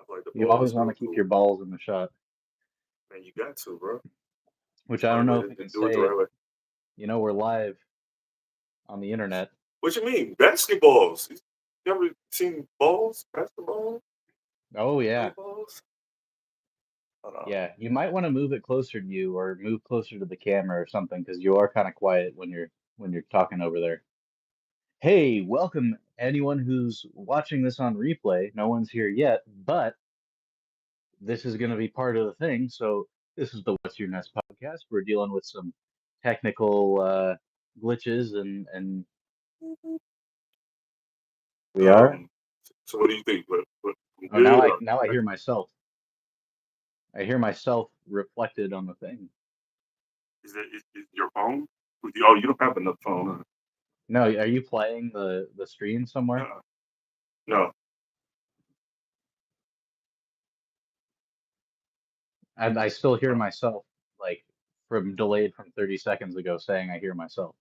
like the You balls always want still to keep cool. your balls in the shot, Man, you got to, bro. which It's the I don't only way know if to, we to can do it the say. right way. We're live on the internet. What you mean? Basketballs. You ever seen balls? Basketball? Oh yeah, Volleyballs? Hold on. yeah. You might want to move it closer to you or move closer to the camera or something because you are kind of quiet when you're talking over there. Hey, welcome anyone who's watching this on replay. No one's here yet, but this is going to be part of the thing. So this is the What's Your Nest podcast. We're dealing with some technical glitches and we are. Um, so what do you think? What Oh, now good I or now I hear myself. I hear myself reflected on the thing. is your phone? Oh, you don't have another phone, No, are you playing the stream huh? somewhere? No. I still hear No. myself like from delayed from 30 seconds ago saying I hear myself.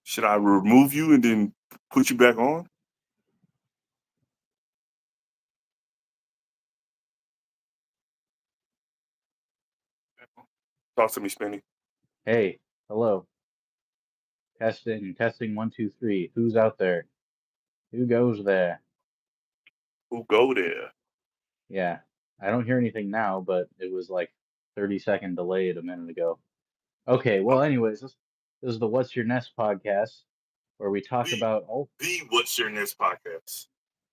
Should I remove you and then put you back on? Talk to me, Spenny. Hey, hello. Testing, 1, 2, 3. Who's out there? Who goes there? Who go there? Yeah, I don't hear anything now, but it was like 30-second delayed a minute ago. Okay, well, Okay. anyways, this is the What's Your Nest podcast where we talk The about all the What's Your Nest podcast.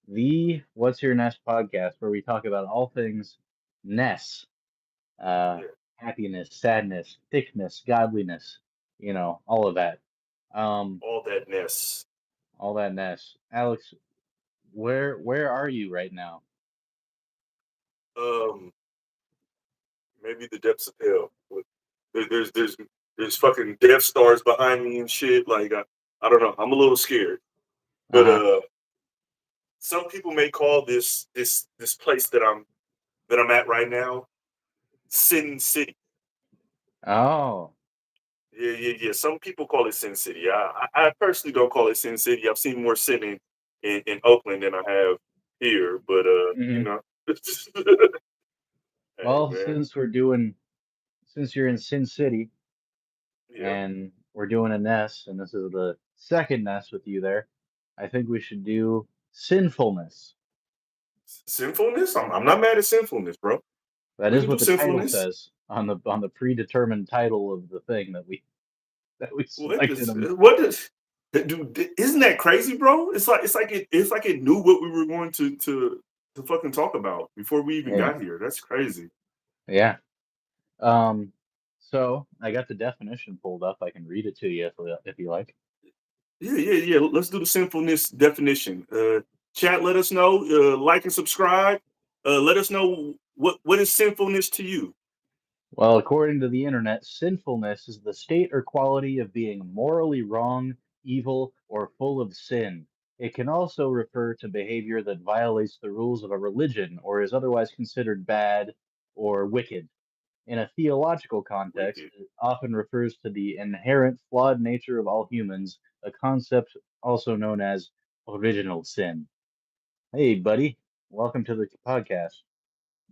the What's Your Nest podcast where we talk about all things Ness, uh, Yeah. happiness, sadness, thickness, godliness, all of that. All that Ness. All that Ness. Alex, where are you right now? Um, maybe the depths of hell. There's fucking Death Stars behind me and shit. Like I don't know. I'm a little scared. But Uh-huh. some people may call this place that I'm at right now Sin City. Oh, Yeah. Some people call it Sin City. I personally don't call it Sin City. I've seen more sin in Oakland than I have here. But hmm. hey Well, man, since you're in Sin City yeah. and we're doing a Ness, and this is the second Ness with you there, I think we should do sinfulness. Sinfulness. I'm not mad at sinfulness, bro. That We is can do what the title sinfulness. says on the predetermined title of the thing that we What selected does on the what does dude? Isn't that crazy, bro? It's like it knew what we were going to fucking talk about before we even yeah. got here. That's crazy. Yeah. Um, so I got the definition pulled up. I can read it to you if you like. Yeah. Let's do the sinfulness definition. Chat, let us know. Like and subscribe. Let us know what is sinfulness to you. Well, according to the internet, sinfulness is the state or quality of being morally wrong, evil, or full of sin. It can also refer to behavior that violates the rules of a religion or is otherwise considered bad or wicked. In a theological context, Wicked. it often refers to the inherent flawed nature of all humans, a concept also known as original sin. Hey, buddy, welcome to the podcast.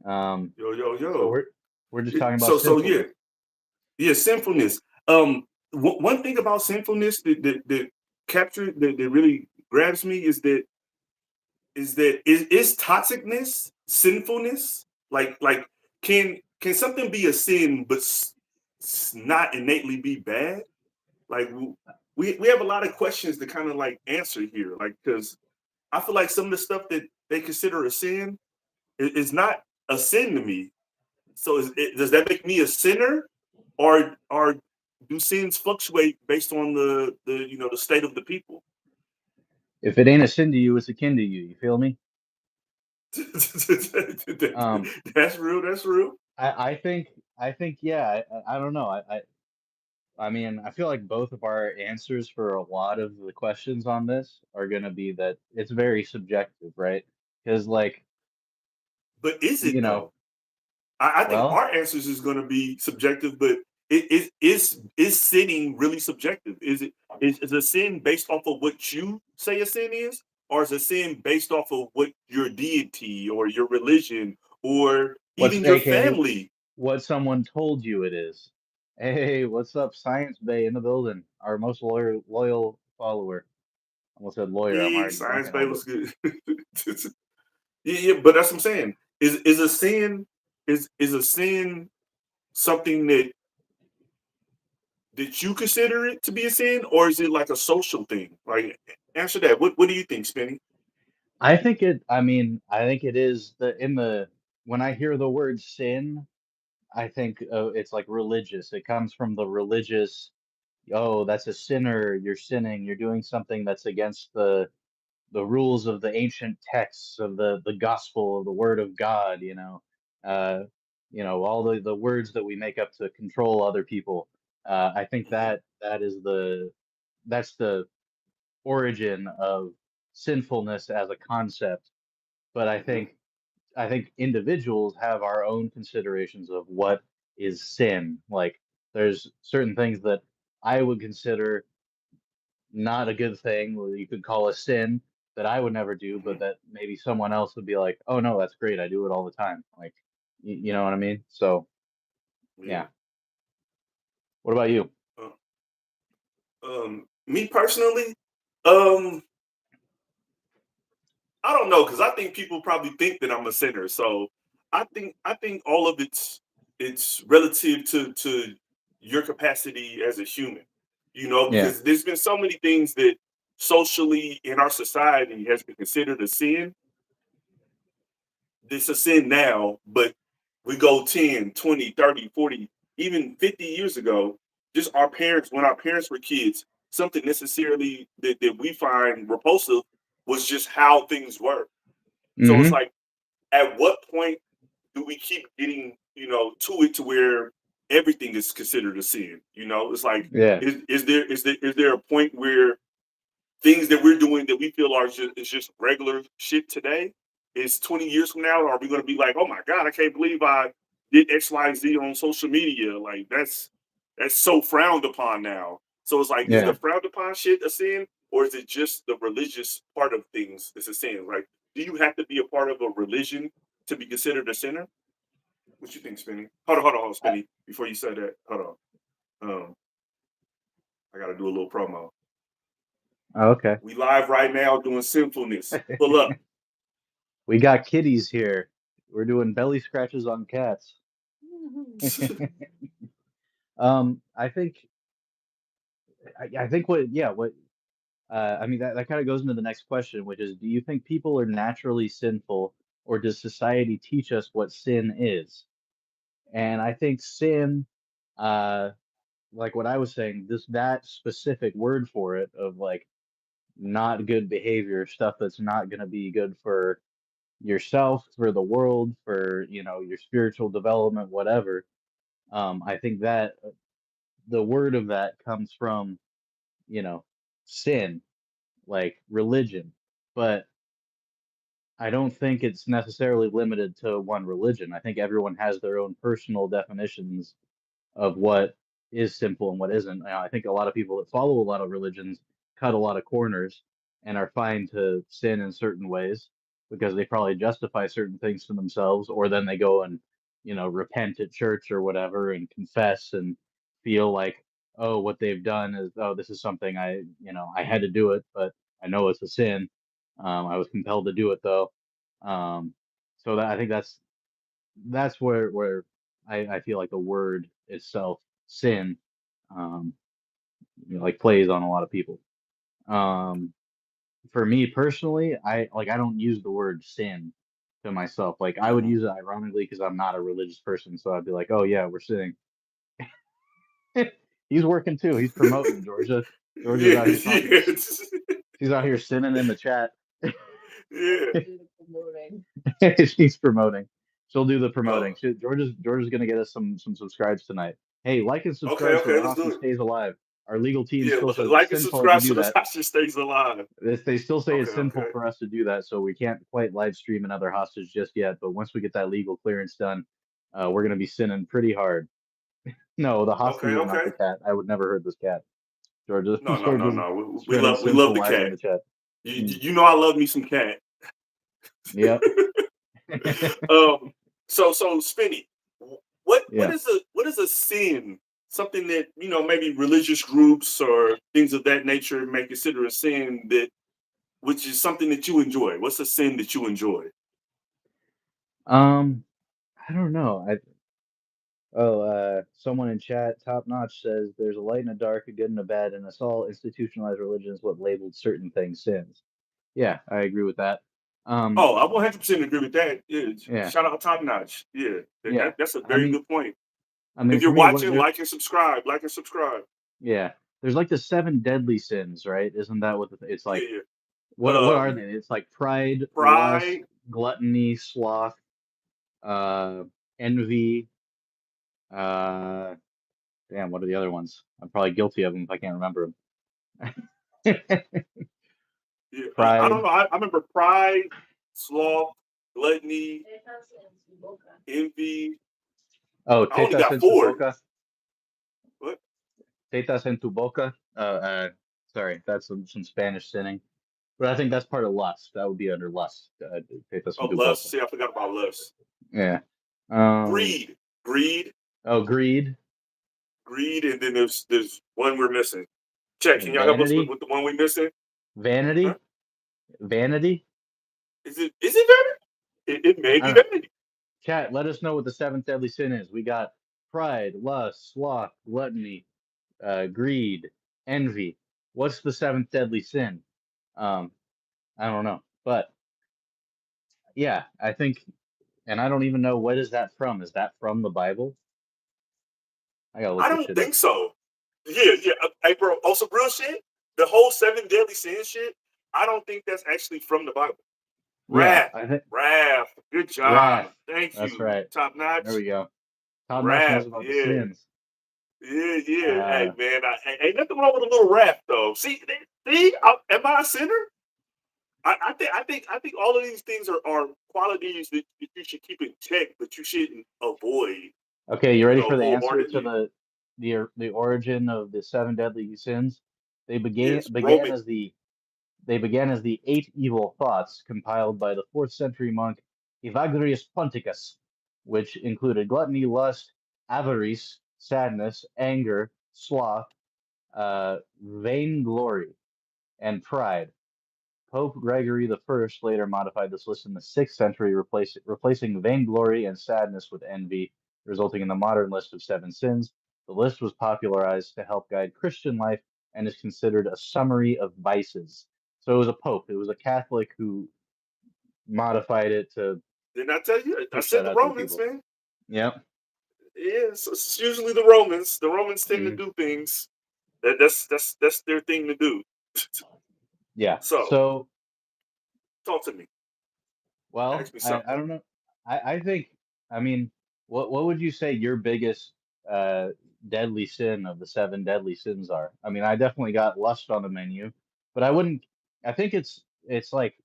Um, so Yo. we're just talking about So yeah, sinfulness. sinfulness. One thing about sinfulness that captured that really grabs me is toxicness sinfulness? Like can something be a sin but not innately be bad? Like we have a lot of questions to kind of like answer here. Like because I feel like some of the stuff that they consider a sin is not a sin to me. So does that make me a sinner, or do sins fluctuate based on the state of the people? If it ain't a sin to you, it's akin to you. You feel me? Um, That's real. That's real. I think, yeah. I don't know. I mean, I feel like both of our answers for a lot of the questions on this are gonna be that it's very subjective, right? Because, like, But is it you know, though? I think well, our answers is going to be subjective, but is sinning really subjective? Is a sin based off of what you say a sin is, or is a sin based off of what your deity or your religion or What's even your AKA family? what someone told you it is. Hey, what's up, Science Bay in the building? Our most loyal follower. Almost said lawyer. I'm Yeah, already Science blanking Bay on was good. Yeah, yeah, but that's what I'm saying. Is a sin is a sin something that you consider it to be a sin, or is it like a social thing? Like, answer that. What do you think, Spinny? I think it. I mean, I think it is the when I hear the word sin, I think it's like religious. It comes from the religious. Oh, that's a sinner. You're sinning. You're doing something that's against the rules of the ancient texts of the gospel of the word of God, uh, all the words that we make up to control other people. I think Hmm. that is that's the origin of sinfulness as a concept. But Hmm. I think individuals have our own considerations of what is sin. Like there's certain things that I would consider not a good thing, or you could call a sin that I would never do, but Hmm. that maybe someone else would be like, "Oh no, that's great. I do it all the time." Like, you know what I mean? So, Yeah. yeah. What about you? Uh, Me personally, um, I don't know because I think people probably think that I'm a sinner. So I think all of it's relative to your capacity as a human. Yeah. Because there's been so many things that socially in our society has been considered a sin. It's a sin now, but we go 10, 20, 30, 40, even 50 years ago, just our parents, when our parents were kids, something necessarily that we find repulsive was just how things were. So it's Mm-hmm. like, at what point do we keep getting, to it to where everything is considered a sin? It's like, Yeah. is there a point where things that we're doing that we feel are just regular shit today is 20 years from now, are we going to be like, oh my god, I can't believe I did XYZ on social media? Like, that's so frowned upon now. So it's like, is the Yeah. frowned upon shit a sin, or is it just the religious part of things that's a sin? Like, do you have to be a part of a religion to be considered a sinner? What you think, Spinny? Hold on, Spinny. Before you say that, hold on. I got to do a little promo. Oh, okay. We live right now doing sinfulness. Pull up. We got kitties here. We're doing belly scratches on cats. I think I think what yeah, what I mean that kind of goes into the next question, which is do you think people are naturally sinful or does society teach us what sin is? And I think sin, uh, like what I was saying, that specific word for it of like not good behavior, stuff that's not going to be good for yourself, for the world, for your spiritual development, whatever. I think that the word of that comes from you know sin, like religion, but I don't think it's necessarily limited to one religion. I think everyone has their own personal definitions of what is simple and what isn't. I think a lot of people that follow a lot of religions cut a lot of corners and are fine to sin in certain ways because they probably justify certain things to themselves, or then they go and, repent at church or whatever and confess and feel like, oh, what they've done is, oh, this is something I had to do it, but I know it's a sin. I was compelled to do it though. Um, so that I think that's where I feel like the word itself, sin, um, like plays on a lot of people. Um, for me personally, I don't use the word sin to myself. Like I would Hmm. use it ironically because I'm not a religious person, so I'd be like, oh yeah, we're sinning. He's working too. He's promoting Georgia. Georgia's Yeah, out here talking. yeah, She's out here sinning in the chat. yeah. She's promoting. She'll do the promoting. Oh, Georgia's gonna get us some subscribes tonight. Hey, like and okay, subscribe so okay. the Let's do hostage it. stays alive. Our legal team Yeah, still says it's like and sinful if you subscribe do so the that. hostage stays alive. They still say it's Okay, sinful okay. for us to do that, so we can't quite live stream another hostage just yet. But once we get that legal clearance done, we're gonna be sinning pretty hard. No, the Okay, hospital, not okay. the cat. I would never hurt this cat. George, No, no, George no, is no. spreading We love sinful the lies in cat. the chat. Mm, You know I love me some cat. yep. So Spinny, Yeah. what is a sin? Something that maybe religious groups or things of that nature may consider a sin that which is something that you enjoy. What's a sin that you enjoy? Um, I don't know. Someone in chat, Top Notch says there's a light and a dark, a good and a bad, and us all institutionalized religion is what labeled certain things sins. Yeah, I agree with that. Um, Oh, I 100% agree with that. Yeah, yeah, shout out Top Notch. Yeah, yeah. that's a I very mean, good point. I mean, If for you're me, what watching, there, like and subscribe. Like and subscribe. yeah, there's like the seven deadly sins, right? Isn't that what it's Yeah, like? yeah. What are they? It's like pride, lust, Pride. gluttony, sloth, uh, envy. Uh, damn, what are the other ones? I'm probably guilty of them if I can't remember them. Yeah, I don't Pride. know. I remember pride, sloth, gluttony, envy. Oh, I only tetas got en tu four. boca. What? Tetas en tu boca. Sorry, that's some Spanish sinning. But I think that's part of lust. That would be under lust. Tetas en Oh, tu boca. lust. See, I forgot about lust. Yeah. Um. Greed, greed, Oh, greed, greed, and then there's one we're missing. Check. Can y'all help us vanity, with the one we missing? Huh? vanity, vanity. Is it vanity? It may I be don't know. vanity. Chat, let us know what the seventh deadly sin is. We got pride, lust, sloth, gluttony, greed, envy. What's the seventh deadly sin? Um, I don't know, but yeah, I think, and I don't even know what is that from. Is that from the Bible? I gotta look I this don't shit up. think so. Yeah, yeah. Hey, bro. Also, real shit. The whole seven deadly sins shit. I don't think that's actually from the Bible. Yeah, Wrath, I think wrath. Good wrath. job. Thank That's you. right. Top There notch. we go. Top Notch knows Wrath. about the Yeah. sins. Yeah, yeah. Hey, Uh, man. Ain't nothing wrong with a little wrath, though. Am I a sinner? I think all of these things are qualities that you should keep in check, but you shouldn't avoid. okay, you ready for the answer to Wholeheartedly. the origin of the seven deadly sins? They began Yes, began Roman. as the eight evil thoughts compiled by the fourth century monk Evagrius Ponticus, which included gluttony, lust, avarice, sadness, anger, sloth, vainglory, and pride. Pope Gregory the First later modified this list in the 6th century, replacing vainglory and sadness with envy, resulting in the modern list of seven sins. The list was popularized to help guide Christian life and is considered a summary of vices. So it was a pope, it was a Catholic who modified it to Didn't I tell you? I push said that the out to the Romans, people. man. Yep. Yeah, it's usually the Romans. The Romans tend to Mhm. do things that's their thing to do. Yeah. So So, talk to me. well, Ask me I something. don't know. I think, I mean, what would you say your biggest uh deadly sin of the seven deadly sins are? I mean, I definitely got lust on the menu, but I wouldn't, I think it's like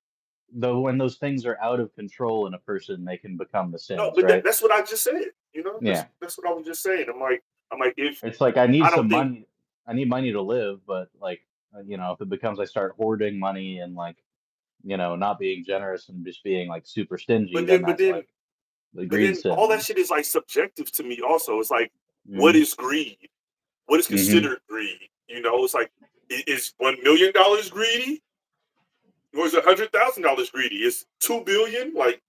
though when those things are out of control in a person, they can become the No, sins, but right? that's what I just said. You know, Yeah. that's what I was just saying. I'm like, if It's like I need I don't some think, money, I need money to live, but like if it becomes I start hoarding money and like, not being generous and just being like super stingy, but then then, that's like the but greed then, sin, all that right? shit is like subjective to me. Also, it's like, what Hmm. is greed? What is Hmm. considered greed? You know, it's like, is $1 million greedy? Or is $100,000 greedy? Is 2 billion like?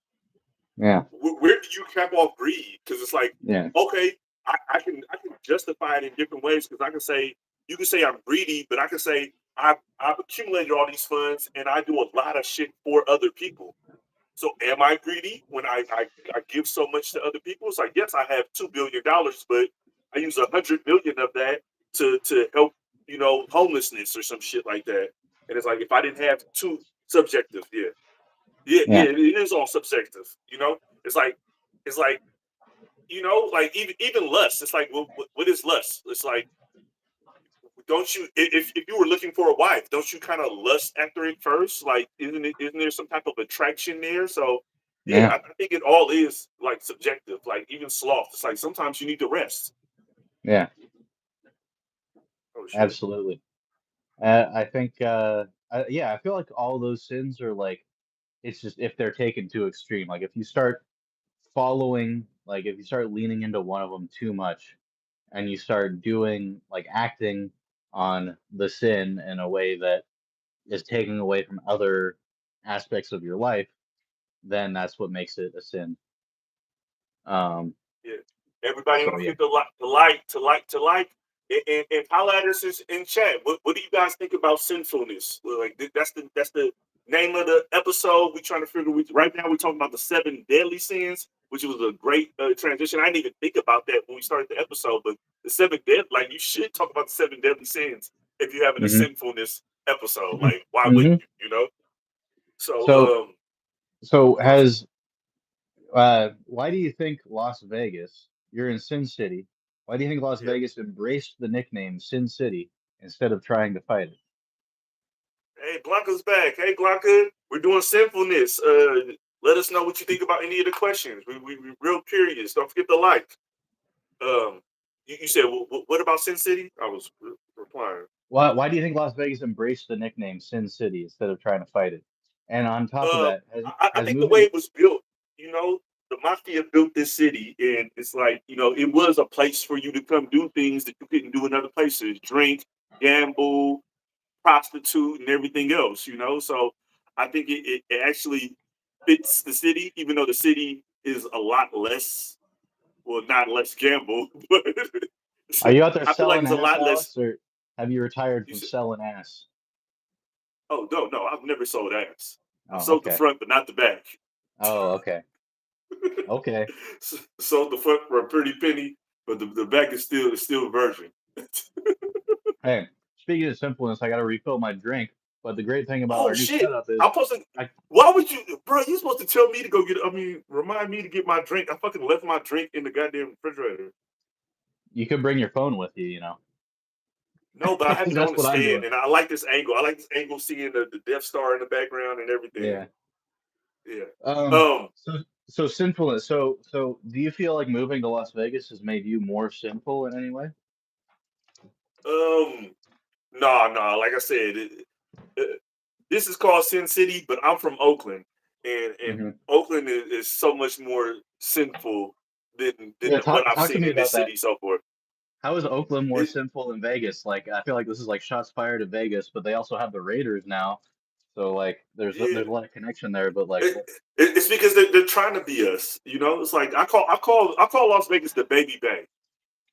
Yeah. Where do you cap off greed? Because it's like, Yeah. okay, I can justify it in different ways because I can say you can say I'm greedy, but I can say I've accumulated all these funds and I do a lot of shit for other people. So am I greedy when I give so much to other people? It's like, yes, I have $2 billion, but I use 100 million of that to help, homelessness or some shit like that. And it's like if I didn't have two subjective, yeah. Yeah, Yeah. yeah, it is all subjective. It's like it's like like even lust. It's like what is lust? It's like don't you if you were looking for a wife, don't you kind of lust after it first? Like isn't there some type of attraction there? So yeah, Yeah. I think it all is like subjective. Like even sloth. It's like sometimes you need to rest. Yeah, Oh shit. absolutely. I think, yeah, I feel like all those sins are like, it's just if they're taken to extreme. Like if you start following, like if you start leaning into one of them too much, and you start doing like acting on the sin in a way that is taking away from other aspects of your life, then that's what makes it a sin. Um, Yeah. Everybody, don't so yeah. forget to like, and holla at us in chat. What do you guys think about sinfulness? Well, like that's the name of the episode. We trying to figure. Right now we're talking about the 7 deadly sins, which was a great transition. I didn't even think about that when we started the episode, but the 7 dead, like you should talk about the 7 deadly sins if you're having a Hmm. sinfulness episode. Like why wouldn't Hmm. you? You know. So So so go ahead. has why do you think Las Vegas, you're in Sin City, why do you think Las Yeah. Vegas embraced the nickname Sin City instead of trying to fight it? Hey, Blanca's back. Hey, Blanca, we're doing sinfulness. Let us know what you think about any of the questions. We real curious. Don't forget to like. Um, you said, what about Sin City? I was replying. Why do you think Las Vegas embraced the nickname Sin City instead of trying to fight it? And on top of Um, that, I has think the way moving. it was built, you know, the mafia built this city, and it's like, it was a place for you to come do things that you couldn't do in other places: drink, gamble, prostitute, and everything else. So I think it actually fits the city, even though the city is a lot less, well, not less gamble, but Are you out there I feel like selling it's a ass, lot less. Alex, or have you retired You from said, selling ass? oh no, I've never sold ass. I Oh, sold the okay. front, but not the back. Oh, okay. Okay. Sold the front for a pretty penny, but the back is still a virgin. Hey, speaking of simpleness, I got to refill my drink. But the great thing about Oh our new shit! setup is I'm supposed to. I Why would you, bro? You supposed to tell me to go get. I mean, remind me to get my drink. I fucking left my drink in the goddamn refrigerator. you could bring your phone with you, you know. No, but I have it on That's the what I'm stand, doing. and I like this angle. I like this angle, seeing the Death Star in the background and everything. Yeah. Yeah. Um. Um. So sinfulness. So do you feel like moving to Las Vegas has made you more sinful in any way? Um. No, no. Like I said, this is called Sin City, but I'm from Oakland, and Hmm. Oakland is so much more sinful than Yeah. what I've Talk to seen me in this about that. city so far. How is Oakland more It, sinful than Vegas? Like, I feel like this is like shots fired at Vegas, but they also have the Raiders now. So like, yeah. there's a lot of connection there. But like, It, it's because they're trying to be us. It's like I call Las Vegas the baby Bay.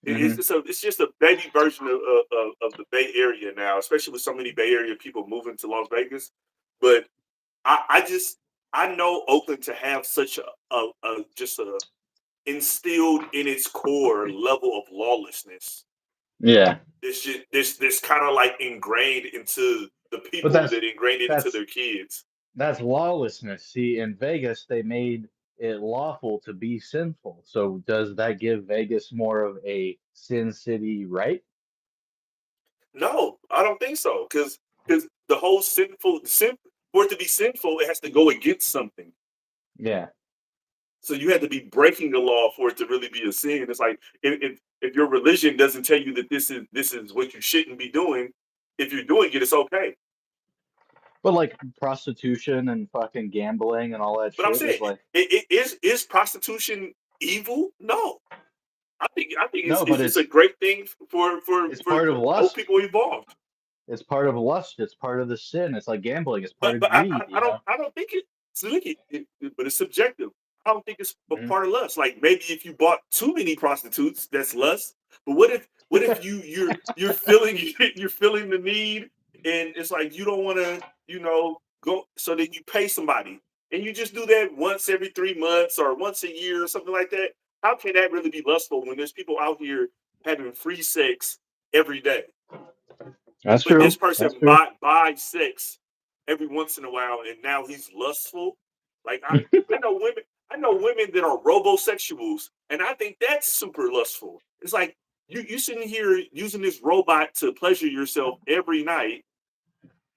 It's hmm. just a baby version of the Bay Area now, especially with so many Bay Area people moving to Las Vegas. But I know Oakland to have such a just a instilled in its core level of lawlessness. Yeah. This kind of like ingrained into the But people that ingrained it into that's their kids. that's lawlessness. See, in Vegas, they made it lawful to be sinful. So does that give Vegas more of a sin city, right? No, I don't think so. Because the whole for it to be sinful, it has to go against something. Yeah. So you had to be breaking the law for it to really be a sin. It's like if your religion doesn't tell you that this is what you shouldn't be doing, if you're doing it, it's okay. But like prostitution and fucking gambling and all that But I'm shit saying, is like, is prostitution evil? No, I think it's no, but it's just a great thing for it's for part of old lust. people involved. It's part of lust. It's part of the sin. It's like gambling. It's part But of but I, greed, I, you I don't know? I don't think but it's subjective. I don't think it's a Mhm. part of lust. Like maybe if you bought too many prostitutes, that's lust. But what if you're feeling you're feeling the need, and it's like you don't want to go, so then you pay somebody, and you just do that once every 3 months or once a year or something like that. How can that really be lustful when there's people out here having free sex every day? That's But this true. That's person true. buys sex every once in a while, and now he's lustful. Like I know women that are robosexuals, and I think that's super lustful. It's like you sitting here using this robot to pleasure yourself every night,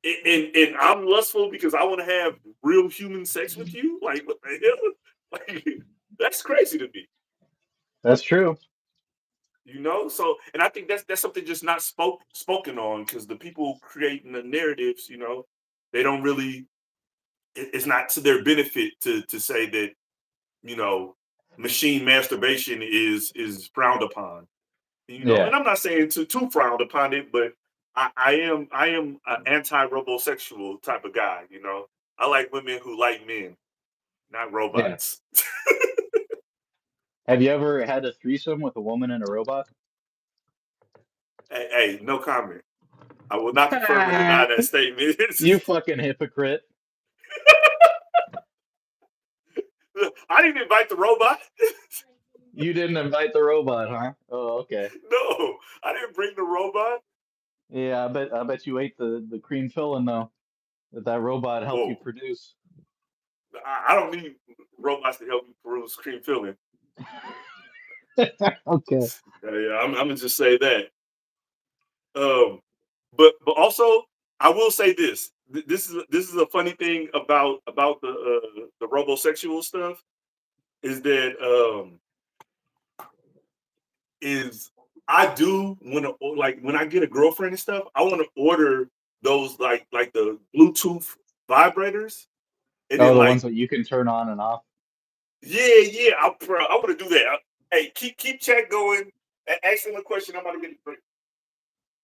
and I'm lustful because I want to have real human sex with you. Like what the hell? Like that's crazy to me. That's true. You know, so and I think that's something just not spoken on because the people creating the narratives, they don't really. It's not to their benefit to say that you know machine masturbation is frowned upon. Yeah, And I'm not saying too frowned upon it, but I am an anti-robosexual type of guy. I like women who like men, not yeah. robots. Have you ever had a threesome with a woman and a robot? Hey, no comment. I will not confirm or deny that statement. You fucking hypocrite. I didn't invite the robot. You didn't invite the robot, huh? Oh, okay. No, I didn't bring the robot. Yeah, I bet you ate the cream filling though that robot helped you Whoa, produce. I don't need robots to help me peruse cream filling. Okay. Yeah, I'm gonna just say that. Um, but also I will say this. This is a funny thing about the robosexual stuff is that is I do want to like when I get a girlfriend and stuff. I want to order those like the Bluetooth vibrators and Oh, then the ones like that you can turn on and off. yeah, I want to do that. Hey, keep chat going. Ask them a question. I'm about to get a drink.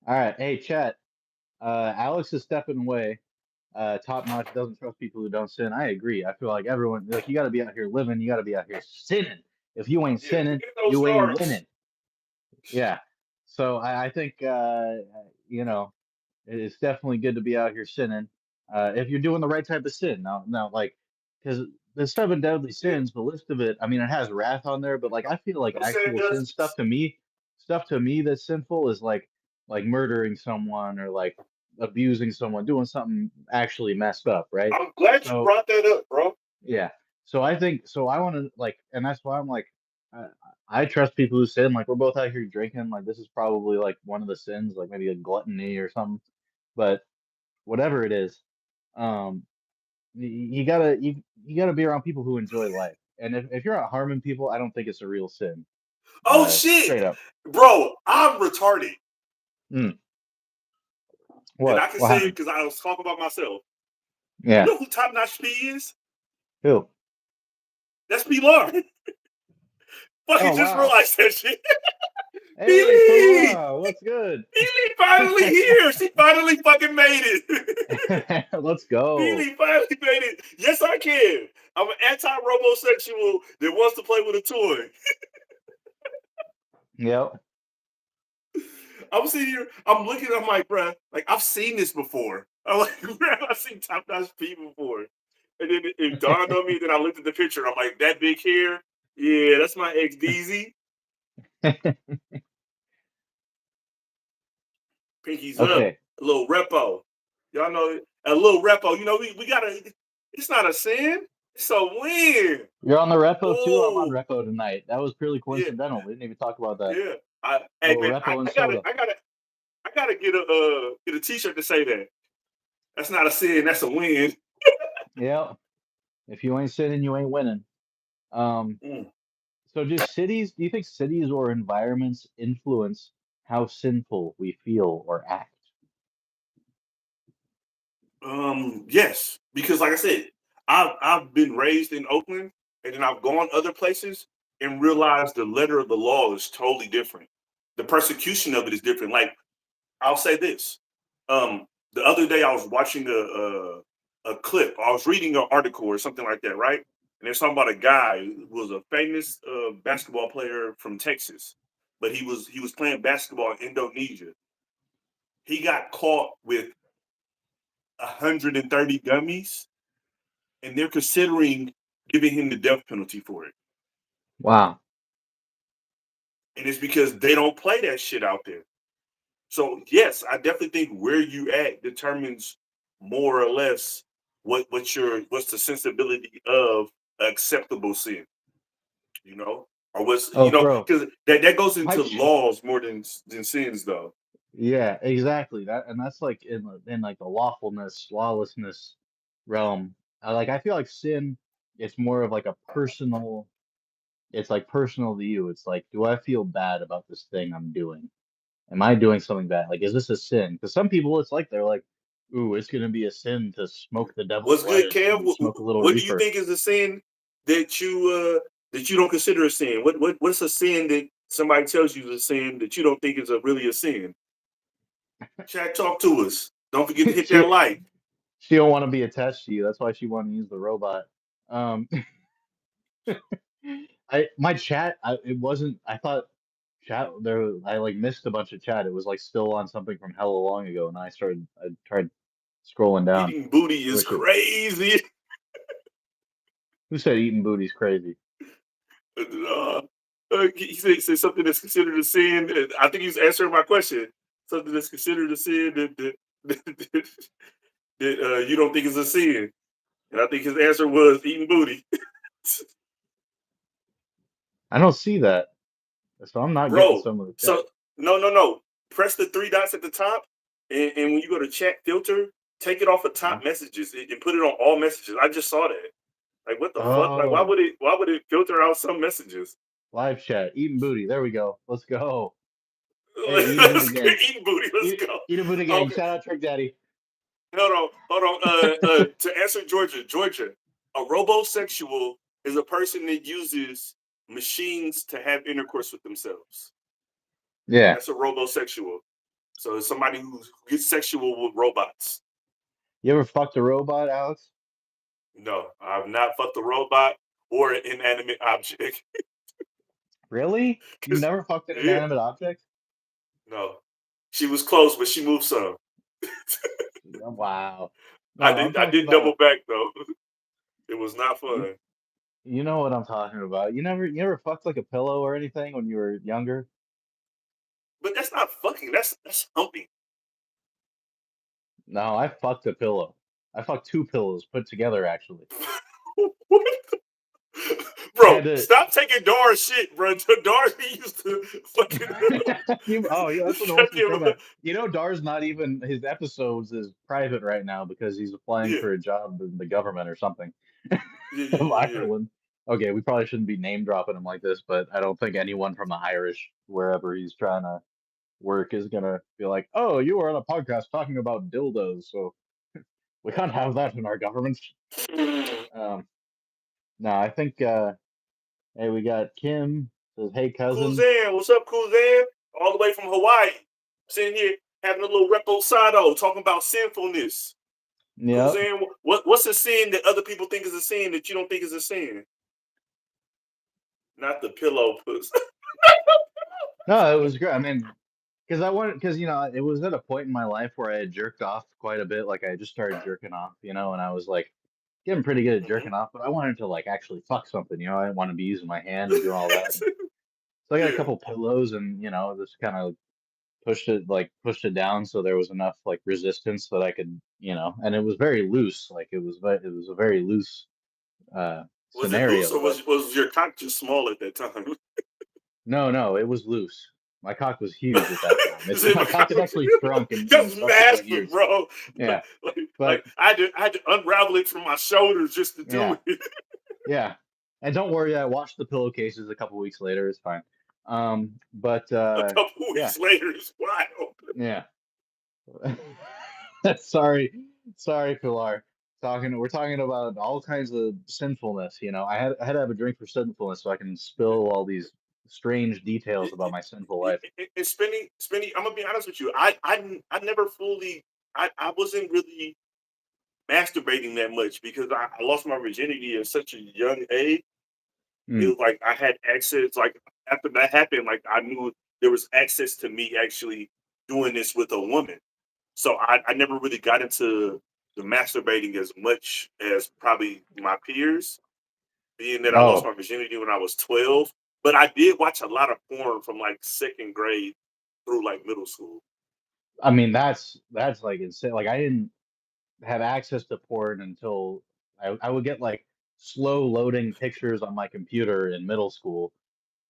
All right. Hey, chat. Alex is stepping away. Top notch doesn't trust people who don't sin. I agree. I feel like everyone, like, you got to be out here living. You got to be out here sinning. If you ain't Yeah, sinning, forget those you ain't stars. winning. Yeah. So I think you know it's definitely good to be out here sinning. If you're doing the right type of sin. Now, like, because the seven deadly Yeah, sins, the list of it. I mean, it has wrath on there, but like, I feel like who said it actual sin does? stuff to me that's sinful is like murdering someone or like abusing someone, doing something actually messed up, right? I'm glad you So brought that up, bro. yeah. So I think so. I want to like, and that's why I'm like, I, I trust people who sin. Like we're both out here drinking. Like this is probably like one of the sins, like maybe a gluttony or something. But whatever it is, um, you gotta be around people who enjoy life. And if you're not harming people, I don't think it's a real sin. Oh shit, Straight up. bro, I'm retarded, Mm, and I what? can What say it happened? because I was talking about myself. You Yeah. know who Top Notch P is? Who? That's P. Lauren. Fucking Oh just wow. realized that shit. Hey, Billy, Pooh, what's good? Billy finally here. She finally fucking made it. Let's go. Billy finally made it. Yes, I can. I'm an anti-robosexual that wants to play with a toy. Yep. I'm sitting here, I'm looking, I'm like, bruh, like I've seen this before. I'm like, bruh, I've seen Top Notch P before. And then it dawned on me, then I looked at the picture, I'm like, that big hair? Yeah, that's my ex DZ. Pinky's up. Okay. A little repo. Y'all know a little repo. We gotta it's not a sin, it's a win. You're on the repo too. I'm on Oh, repo tonight. That was purely yeah, coincidental. We didn't even talk about that. yeah. A Hey little man, repo and I gotta soda. I gotta get a t-shirt to say that. That's not a sin, that's a win. Yep. If you ain't sinning, you ain't winning. Um, Mm. so just cities, do you think cities or environments influence how sinful we feel or act? Yes, because like I said, I've been raised in Oakland, and then I've gone other places and realized the letter of the law is totally different. The persecution of it is different. Like I'll say this: the other day I was watching a clip. I was reading an article or something like that, right? And it's talking about a guy who was a famous basketball player from Texas, but he was playing basketball in Indonesia. He got caught with 130 gummies, and they're considering giving him the death penalty for it. Wow. And it's because they don't play that shit out there. So yes, I definitely think where you at determines more or less what's the sensibility of acceptable sin, or what's Oh, bro. because that goes I into ch laws more than sins though. Yeah, exactly. That's like in like the lawfulness, lawlessness realm. Like I feel like sin, it's more of like a personal. it's like personal to you. It's like, do I feel bad about this thing I'm doing? Am I doing something bad? Like, is this a sin? Because some people, it's like they're like, ooh, it's gonna be a sin to smoke the devil's What's good, lettuce Kev? and smoke a little What do you reefer. think is a sin that you don't consider a sin? What's a sin that somebody tells you is a sin that you don't think is really a sin? Chat, talk to us. Don't forget to hit that She like. she don't want to be attached to you. That's why she wanted to use the robot. Um, I my chat, it wasn't. I thought chat there. I like missed a bunch of chat. It was like still on something from hella long ago, and I tried scrolling down. Eating booty I is wish it. crazy. Who said eating booty's crazy? He said something that's considered a sin. I think he's answering my question. Something that's considered a sin that you don't think is a sin. And I think his answer was eating booty. I don't see that, so I'm not getting Bro, some of the chat. so no. Press the three dots at the top, and when you go to chat filter, take it off of Uh, top messages and put it on all messages. I just saw that. Like, what the fuck? Like, oh, why would it filter out some messages? live chat, eating booty. There we go. Let's go. Hey, eating booty Let's gang. eat booty. Let's go. Eating booty gang. Okay, Shout out Trick Daddy. hold on. To answer Georgia, a robosexual is a person that uses machines to have intercourse with themselves. Yeah. That's a robosexual. So it's somebody who gets sexual with robots. You ever fucked a robot, Alex? No, I've not fucked a robot or an inanimate object. Really? You've 'Cause, never fucked an yeah, inanimate object? no. She was close, but she moved some. Wow. No, I'm I talking did double about back though. It was not you, fun. you know what I'm talking about. You ever fucked like a pillow or anything when you were younger? But that's not fucking. That's humping. No, I fucked a pillow. I fucked two pillows put together actually. I Bro, had to stop taking Dora's shit, bro. Doris used to fucking Oh, yeah, that's what shut wants me to him say up. that. You know, Dar's not even his episodes is private right now because he's applying Yeah. for a job in the government or something Yeah, of yeah, yeah, Ireland. Okay, we probably shouldn't be name dropping him like this, but I don't think anyone from the Irish, wherever he's trying to work, is gonna be like, "Oh, you were on a podcast talking about dildos, so we can't have that in our government." yeah. Um, no, I think hey, we got Kim says, "Hey, cousin." Kuzan, what's up, Kuzan? All the way from Hawaii. Sitting here having a little reposado, talking about sinfulness. Yep. Kuzan, what's a sin that other people think is a sin that you don't think is a sin? Not the pillow puss. No, it was great. I mean, because I wanted, because it was at a point in my life where I had jerked off quite a bit. Like I just started jerking off, and I was like getting pretty good at jerking off, but I wanted to like actually fuck something. I didn't want to be using my hand and doing all that. So I got a Yeah. couple pillows and just kind of pushed it down so there was enough like resistance that I could, and it was very loose. Like it was a very loose Was it loose scenario, or but was your cock just small at that time? no, it was loose. My cock was huge at that time. It's Is it my cock has actually shrunk in That's subsequent massive, years. bro. Yeah, Like but I had to unravel it from my shoulders just to yeah, do it. yeah. And don't worry, I washed the pillowcases a couple weeks later. It's fine. But A couple yeah, weeks later, it's wild. yeah. Sorry, sorry, Pilar. We're talking about all kinds of sinfulness. I had to have a drink for sinfulness so I can spill all these strange details about my sinful life. And spinny. I'm gonna be honest with you. I never fully. I wasn't really masturbating that much because I lost my virginity at such a young age. It Mm. was like I had access. Like after that happened, like I knew there was access to me actually doing this with a woman. So I never really got into the masturbating as much as probably my peers, being that I lost Oh, my virginity when I was 12. But I did watch a lot of porn from like second grade through like middle school. I mean that's like insane. Like I didn't have access to porn until I would get like slow loading pictures on my computer in middle school,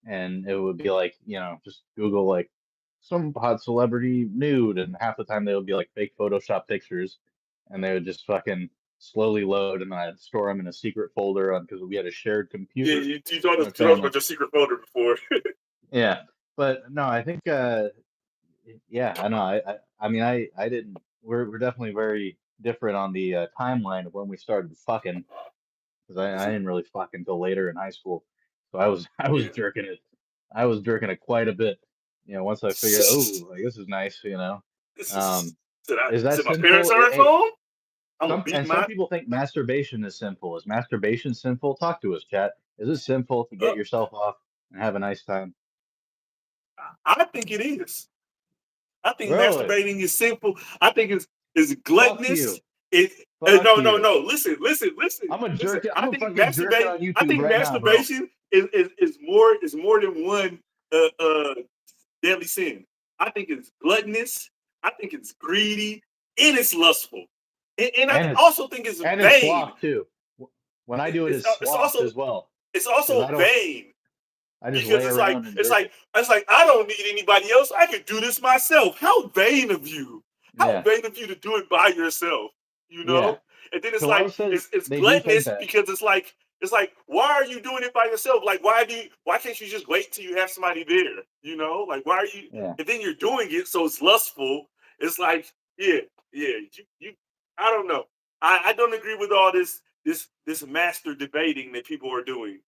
and it would be like, just Google like some hot celebrity nude, and half the time they would be like fake Photoshop pictures, and they would just fucking. slowly load, and then I'd store them in a secret folder because we had a shared Yeah, computer you told in us the you told us family. about your secret folder before. Yeah, but no, I think yeah, I know. I mean, I didn't. We're definitely very different on the timeline of when we started fucking, because I didn't really fuck until later in high school. So I was Yeah. jerking it. I was jerking it quite a bit. You know, once I figured, oh, like, this is nice. You know, um, is that Said my parents sinful? on their Hey, phone? I'm gonna beat some my people think masturbation is sinful. Is masturbation sinful? Talk to us, chat. Is it sinful to uh, get yourself off and have a nice time? I think it is. I think Really? masturbating is simple. I think it's Fuck you. gluttonous. It Fuck you. no. Listen. I'm a fucking jerk it on I YouTube think right now, bro. masturbation is more than one deadly sin. I think it's gluttonous. I think it's greedy and it's lustful, and I And also think it's it's vain. sloth too. When I do it, It's it's it's sloth also as well. it's Because also vain. I just Because lay around and jerk it. it's like I don't need anybody else. I can do this myself. How vain of you! How Yeah, vain of you to do it by yourself. You yeah. know. And then So a lot of says it's they do think gluttonous that. because it's like why are you doing it by yourself? Like why can't you just wait till you have somebody there? You know, like why are you? Yeah. And then you're doing it so it's lustful. It's like you I don't know. I don't agree with all this master debating that people are doing.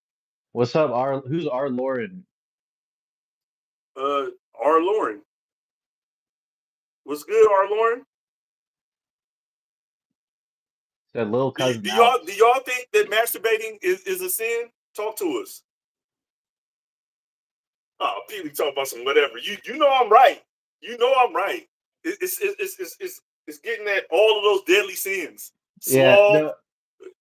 What's up, R? Who's R. Lauren? Uh, R. Lauren. What's good, R. Lauren? Said little cousin Do Alex. y'all think that masturbating is a sin? Talk to us. Oh, Peely talk about some whatever. You know I'm right. You know I'm right. It's getting at all of those deadly sins. Yeah, Sloth. no,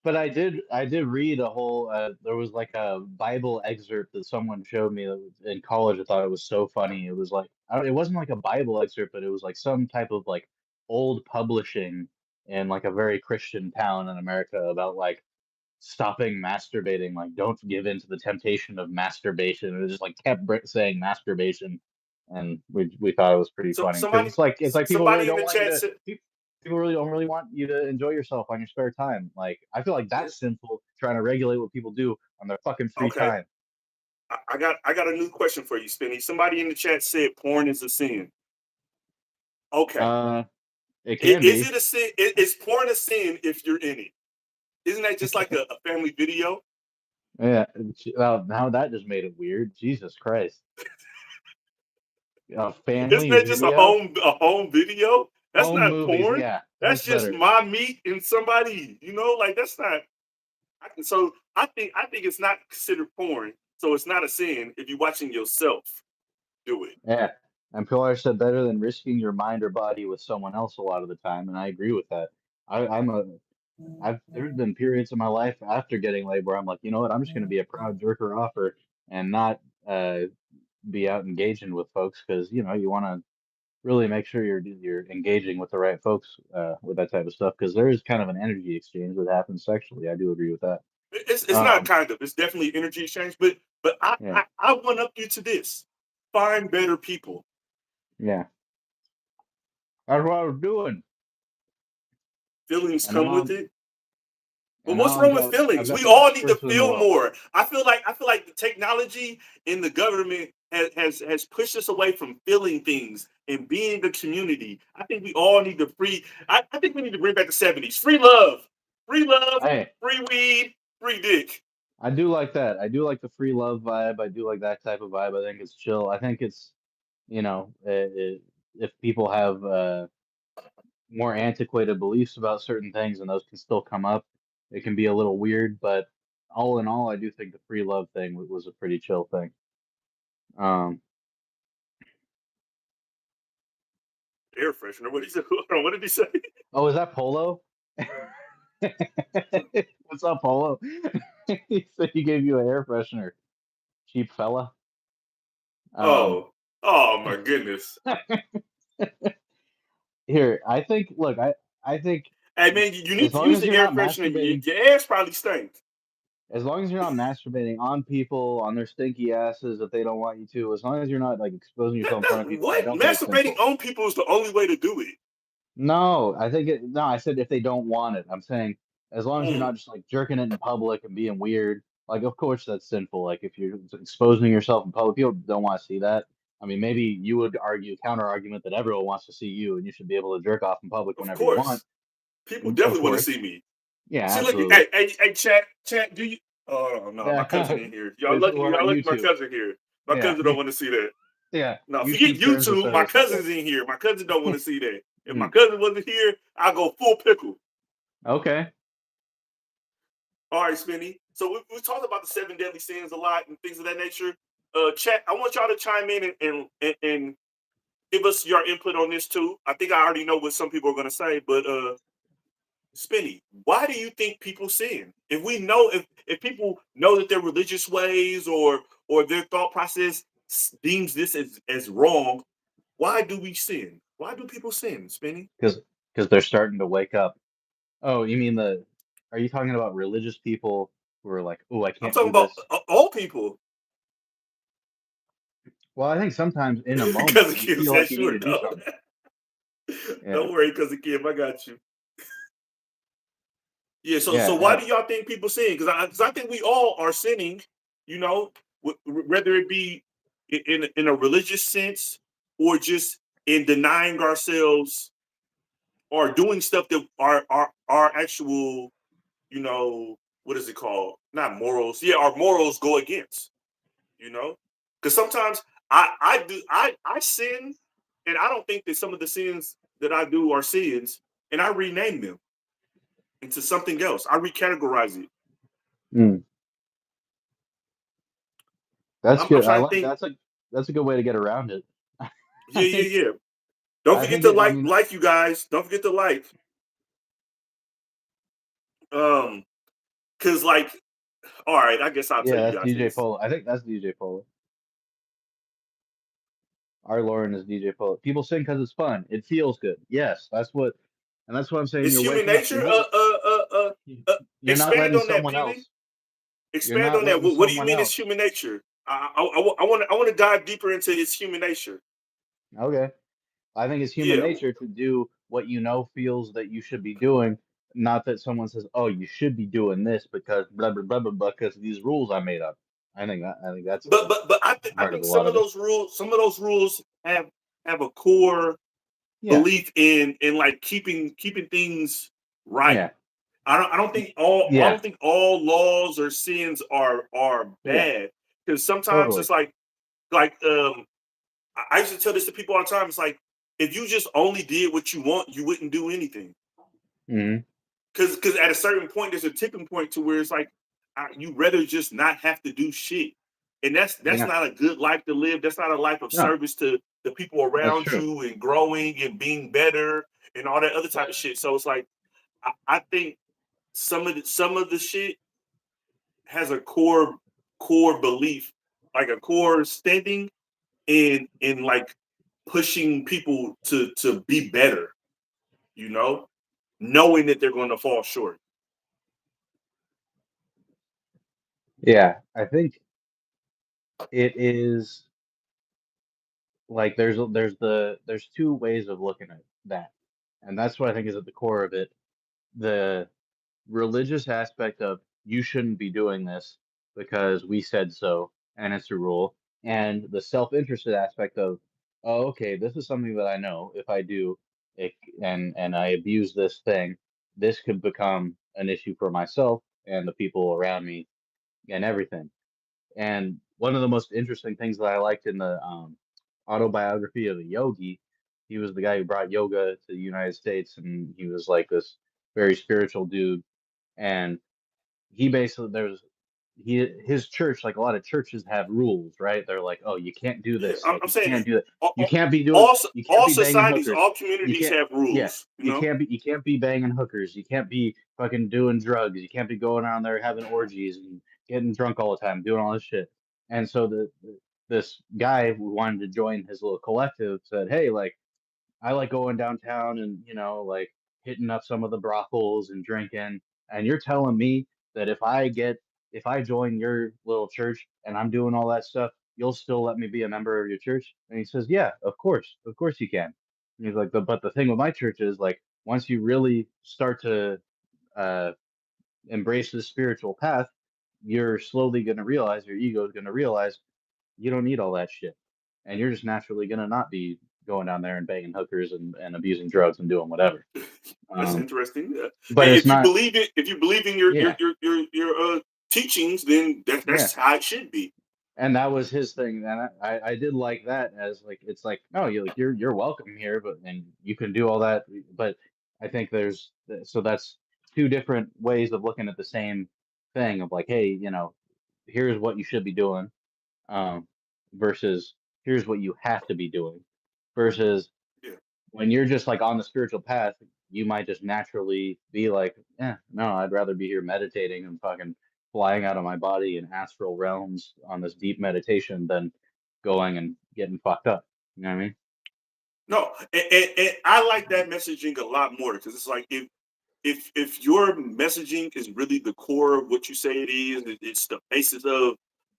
but I did read a whole there was like a Bible excerpt that someone showed me that in college. I thought it was so funny. It was like it wasn't like a Bible excerpt, but it was like some type of like old publishing in like a very Christian town in America about like stopping masturbating, like don't give in to the temptation of masturbation. And it just like kept saying masturbation, and we thought it was pretty So funny because it's like people really somebody in don't the want you chat to said, people really don't really want you to enjoy yourself on your spare time. Like I feel like that's sinful trying to regulate what people do on their fucking free okay, time. I got a new question for you, Spinny. Somebody in the chat said porn is a sin. Okay, Uh, it can is be. it a sin? Is porn a sin if you're in it? Isn't that just like a family video? Yeah. Well, now that just made it weird. Jesus Christ. A Isn't family that just video, a home video? That's home not movies. porn. Yeah, that's That's just better. my meat and somebody, like that's not. So I think it's not considered porn. So it's not a sin if you're watching yourself do it. Yeah. And Pilar said better than risking your mind or body with someone else a lot of the time, and I agree with that. I'm a I've there's been periods in my life after getting laid where I'm like, you know what, I'm just gonna be a proud jerker offer and not be out engaging with folks because you want to really make sure you're engaging with the right folks with that type of stuff because there is kind of an energy exchange that happens sexually. I do agree with that. It's not Um, kind of. It's definitely energy exchange. But yeah, I want up you to this. Find better people. yeah, that's what I was doing, Feelings and now come with it. But what's wrong with I've feelings? got We the all best need to person in the feel world. more. I feel like the technology in the government has pushed us away from feeling things and being a community. I think we all need to I think we need to bring back the 70s. Free love, Hey, free weed, free dick. I do like that. I do like the free love vibe. I do like that type of vibe. I think it's chill. I think it's, if people have more antiquated beliefs about certain things and those can still come up, it can be a little weird. But all in all, I do think the free love thing was a pretty chill thing. Um, Air freshener. What did he say? Hold on, what did he say? oh, is that Polo? What's up, Polo? He said he gave you an air freshener, cheap fella. Um, Oh my goodness. here, I think, look, I think Hey man, you need as to long use as the you're air not freshener. masturbating, Your ass probably stinks. as long as you're not masturbating on people, on their stinky asses that they don't want you to, as long as you're not like exposing yourself in That's front of people, I what don't think it's masturbating sinful. on people is the only way to do it. No, I think no, I said if they don't want it. I'm saying as long as you're Mm, not just like jerking it in public and being weird. Like, of course, that's sinful. Like, if you're exposing yourself in public, people don't want to see that. I mean, maybe you would argue counter argument that everyone wants to see you, and you should be able to jerk off in public of whenever you want. course, people Of definitely want to course, see me. yeah, See, look, absolutely. hey, chat. Do you? Oh no, my cousin Yeah, in here. it's what Y'all on lucky. My YouTube. cousin here. My Yeah, cousin don't want to see that. yeah. No, forget YouTube terms of YouTube. My service, my cousin's boy. in here. My cousin don't want to see that. If my Mm, cousin wasn't here, I go full pickle. okay. All right, Spinny. So we talked about the seven deadly sins a lot and things of that nature. Chat. I want y'all to chime in and give us your input on this too. I think I already know what some people are going to say, but Spinny, why do you think people sin? If we know, if people know that their religious ways or their thought process deems this as wrong, why do we sin? Why do people sin, Spinny? Because they're starting to wake up. Oh, you mean the? Are you talking about religious people who are like, oh, I I'm can't talking do about this? all people. Well, I think sometimes in a moment Because the you kid feel said, like you need "Sure, to do no, something. Yeah, don't worry, because the kid, I got you." Yeah. So why yeah, do y'all think people sin? Because I think we all are sinning. You know, whether it be in a religious sense or just in denying ourselves or doing stuff that our actual, you know, what is it called? Not morals. Yeah, our morals go against. You know, because sometimes I sin, and I don't think that some of the sins that I do are sins, and I rename them into something else. I recategorize it. mm, that's I'm good. I trying to like think. that's a good way to get around it. I Yeah, think yeah, yeah. Don't I forget think to it. I mean, like you guys. Don't forget to like. Um, cause like, all right, I guess I'll tell yeah, you that's guys DJ this. Polo. I think that's DJ Polo. Our Lauren is DJ Polo. People sing because it's fun. It feels good. Yes, and that's what I'm saying. It's You're human waking up. nature. You're not Expand letting on that, someone Peely. else. You're Expand not on that. letting What do you someone mean it's else. human nature? I want to dive deeper into its human nature. Okay. I think it's human Yeah, nature to do what you know feels that you should be doing, not that someone says, "Oh, you should be doing this because blah blah blah blah blah because of these rules I made up." I think that's but I part of think a lot of it. some of those rules have a core Yeah, belief in like keeping things right. yeah, I yeah, don't think all laws or sins are yeah, bad, because sometimes totally. it's like I used to tell this to people all the time. It's like if you just only did what you want, you wouldn't do anything. Hmm. Because at a certain point, there's a tipping point to where it's like you rather just not have to do shit, and that's Yeah, not a good life to live. That's not a life of no, service to the people that's around true. you and growing and being better and all that other type of shit. So it's like I think some of the shit has a core belief, like a core standing in like pushing people to be better, you know, knowing that they're going to fall short. Yeah, I think it is like there's two ways of looking at that, and that's what I think is at the core of it. The religious aspect of you shouldn't be doing this because we said so and it's a rule, and the self-interested aspect of, oh, okay, this is something that I know if I do it and I abuse this thing, this could become an issue for myself and the people around me and everything. And one of the most interesting things that I liked in the autobiography of a yogi, he was the guy who brought yoga to the United States, and he was like this very spiritual dude. And he basically his church, like a lot of churches have rules, right? They're like, oh, you can't do Yeah, this, like I'm you saying can't do it, all, you can't be doing, all you can't all be banging societies, hookers, all you communities can't, have yeah, rules, you know. you can't be banging hookers, you can't be fucking doing drugs, you can't be going around there having orgies and getting drunk all the time, doing all this shit. And so this guy who wanted to join his little collective said, hey, like I like going downtown and, like hitting up some of the brothels and drinking. And you're telling me that if I join your little church and I'm doing all that stuff, you'll still let me be a member of your church? And he says, yeah, of course you can. And he's like, but the thing with my church is like, once you really start to uh, embrace the spiritual path, you're slowly going to realize, your ego is going to realize you don't need all that shit. And you're just naturally going to not be going down there and banging hookers and abusing drugs and doing whatever. That's Um, interesting. Yeah. but Hey, it's not, if you believe in your yeah, teachings, then yeah. that's how it should be. And that was his thing. And I did like that as like, it's like, no, you're welcome here, but, and you can do all that. But I think so that's two different ways of looking at the same thing of like, hey, here's what you should be doing, um, versus here's what you have to be doing, versus Yeah. when you're just like on the spiritual path, you might just naturally be like, no, I'd rather be here meditating and fucking flying out of my body in astral realms on this deep meditation than going and getting fucked up. You know what I mean? No, and I like that messaging a lot more because it's like if your messaging is really the core of what you say it is, it's the basis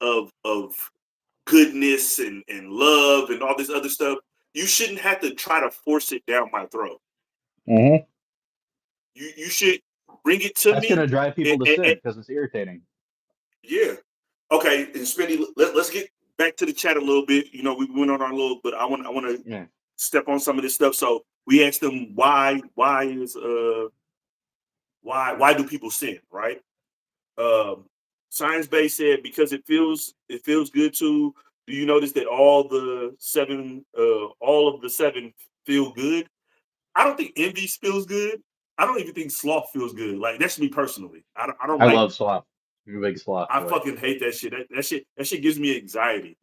of goodness and love and all this other stuff. You shouldn't have to try to force it down my throat. Mm-hmm. You should bring it to That's gonna me. drive people to sin because it's irritating. Yeah. Okay, and Spenny, let's get back to the chat a little bit. We went on our little, but I want to Yeah. step on some of this stuff. So we asked them why do people sin, right? Um, Science Base said because it feels good to. Do you notice that all of the seven feel good? I don't think envy feels good. I don't even think sloth feels good. Like that's me personally. I don't I like. love sloth. I'm a big sloth I boy. fucking hate that shit. That shit gives me anxiety.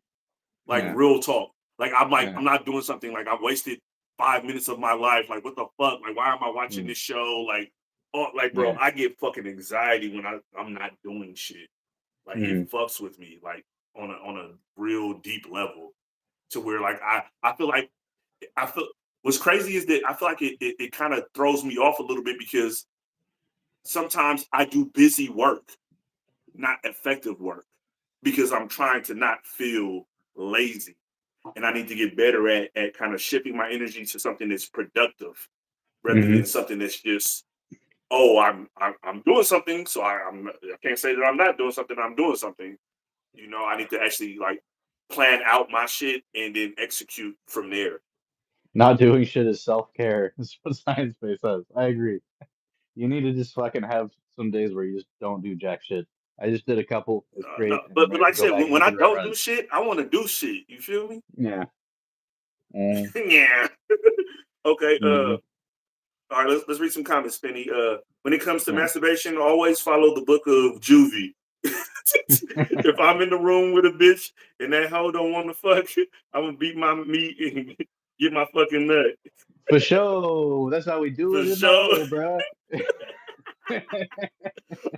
Like Yeah. real talk. Like Yeah. I'm not doing something like I wasted 5 minutes of my life. Like what the fuck? Like why am I watching Mm. this show? Like like bro, Yeah. I get fucking anxiety when I'm not doing shit. Like it Mm-hmm. fucks with me like on a real deep level to where like I feel what's crazy is that I feel like it kind of throws me off a little bit because sometimes I do busy work, not effective work, because I'm trying to not feel lazy. And I need to get better at kind of shifting my energy to something that's productive rather Mm-hmm. than something that's just, oh, I'm doing something, so I can't say that I'm not doing something. I'm doing something. I need to actually like plan out my shit and then execute from there. Not doing shit is self-care. That's what science base says. I agree. You need to just fucking have some days where you just don't do jack shit. I just did a couple. It's No, great, and I'm but ready like to I go said, back and when hit I the ground don't do running. shit, I want to do shit. You feel me? Yeah. Mm, Yeah. Okay. mm-hmm. All right. Let's read some comments, Penny. When it comes to Yeah. masturbation, always follow the book of Juvie. If I'm in the room with a bitch and that hoe don't want to fuck, I'm gonna beat my meat and get my fucking nut For sure. That's how we do for it in the sure. hole, bruh.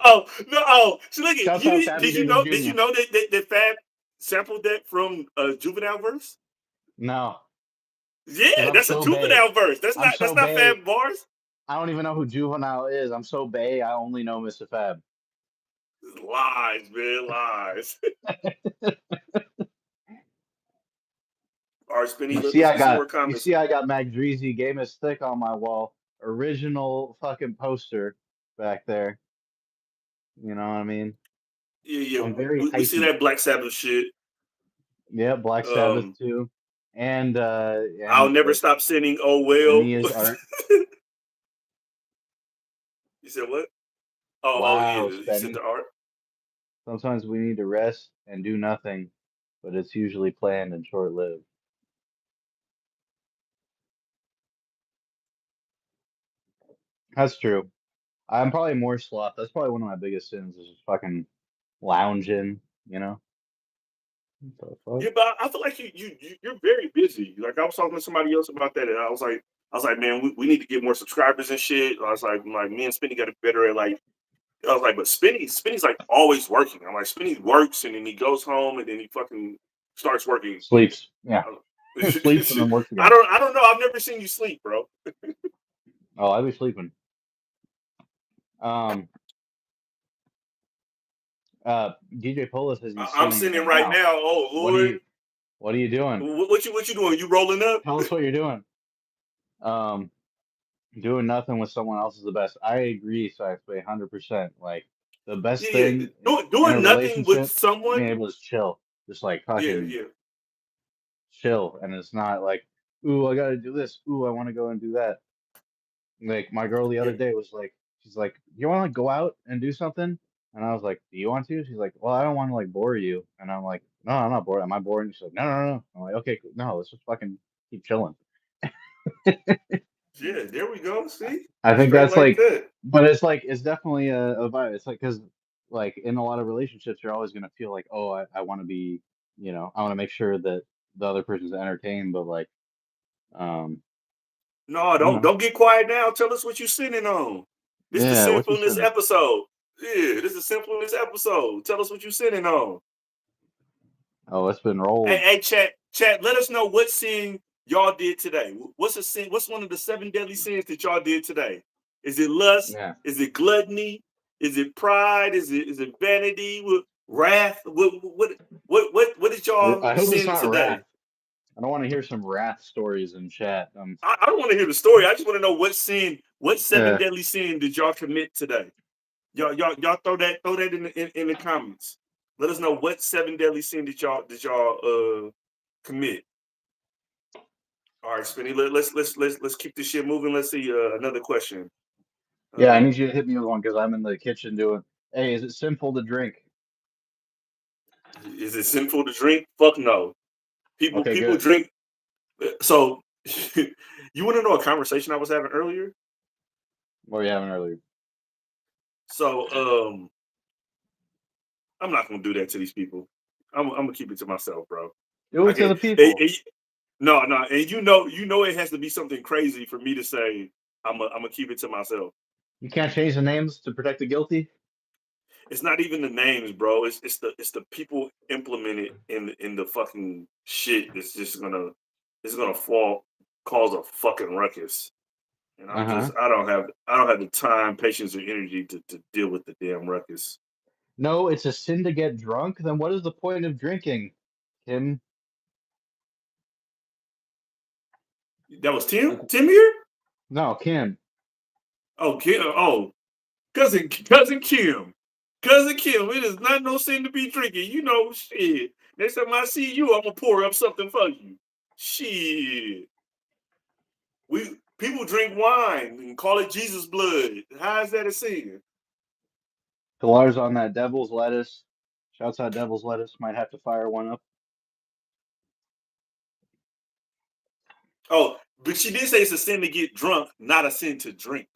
Oh no! Oh, so look at Shouts you. out to Abby Did you Davis know? Did you Jr. know that Fab sampled that from a Juvenile verse? No, because Yeah, I'm that's a so bay. Juvenile verse. That's I'm not so that's not bay. Fab bars. I don't even know who Juvenile is. I'm so bay. I only know Mr. Fab. Lies, man, lies. All right, Spinny. You see, Let's I get some got more you comments. see, I got McDreezy Game is Thick on my wall. Original fucking poster back there. You know what I mean? Yeah, yeah. I'm very We see hypey. that Black Sabbath shit. Yeah, Black Sabbath Um, too, and I'll never stop sinning. Oh well. Ania's art. You said what? Oh Wow, yeah. You said Spenny. the art. Sometimes we need to rest and do nothing, but it's usually planned and short-lived. That's true. I'm probably more sloth. That's probably one of my biggest sins is just fucking lounging, you know? What the fuck? Yeah, but I feel like you're very busy. Like I was talking to somebody else about that, and I was like, man, we need to get more subscribers and shit. I was like me and Spinny got to better at like. I was like, but Spinny's like always working. I'm like, Spinny works and then he goes home and then he fucking starts working again. Sleeps. Yeah. I Sleeps and then works I again. don't I don't know. I've never seen you sleep, bro. Oh, I be sleeping. Um, DJ Polis says he's I'm sinning sitting right right now. now. Oh What are Lord, you doing? what you doing? You rolling up? Tell us what you're doing. Um, Doing nothing with someone else is the best. I agree, so I say 100%. Like the best Yeah, yeah. thing in a Doing nothing with relationship, being someone. able to chill, just like Yeah, fucking yeah, chill, and it's not like, ooh, I gotta do this. Ooh, I want to go and do that. Like my girl the yeah. other day was like, she's like, you want to go out and do something? And I was like, do you want to? She's like, well, I don't want to like bore you. And I'm like, no, I'm not bored. Am I bored? And she's like, no, no, no. I'm like, okay, cool. No, let's just fucking keep chilling. Yeah, there we go. See, I think straight that's like like, that. but it's like it's definitely a vibe. It's like because like in a lot of relationships, you're always gonna feel like, oh, I want to be, I want to make sure that the other person's entertained, but like, um, No, you don't know, don't get quiet now. Tell us what you sitting on. This the yeah, what you sinfulness said. episode. Yeah, this is sinfulness episode. Tell us what you sitting on. Oh, it's been Hey, rolled. hey, chat. Let us know what sin y'all did today. What's a sin? What's one of the 7 deadly sins that y'all did today? Is it lust? Yeah, Is it gluttony? Is it pride? Is it vanity? Wrath? What did y'all I hope it's sin not today? wrath. I don't want to hear some wrath stories in chat. I don't want to hear the story. I just want to know what seven Uh, deadly sin did y'all commit today? Y'all throw that in the comments. Let us know what 7 deadly sin did y'all commit. All right, Spinny. Let's keep this shit moving. Let's see another question. yeah, I Um, need you to hit me with one because I'm in the kitchen doing. Hey, is it sinful to drink? is it sinful to drink? Fuck no. People Okay, people good. drink. So you want to know a conversation I was having earlier? What were you having earlier? So I'm not gonna do that to these people. I'm gonna keep it to myself, bro. Do I it to can't. the people. No, no, and you know, it has to be something crazy for me to say I'm gonna keep it to myself. You can't change the names to protect the guilty. It's not even the names, bro. It's the people implemented in the fucking shit. It's gonna fall cause a fucking ruckus. And Uh huh. I don't have the time, patience, or energy to deal with the damn ruckus. No, it's a sin to get drunk. Then what is the point of drinking, Kim? That was Tim. Like, Tim here? no, Kim. Oh, Kim. Oh, cousin Kim. Cousin Kim, it is not no sin to be drinking. You know, shit. Next time I see you, I'm gonna pour up something for you. Shit. We people drink wine and call it Jesus blood. How is that a sin? Pilar's on that devil's lettuce. Shouts out devil's lettuce. Might have to fire one up. Oh, but she did say it's a sin to get drunk, not a sin to drink.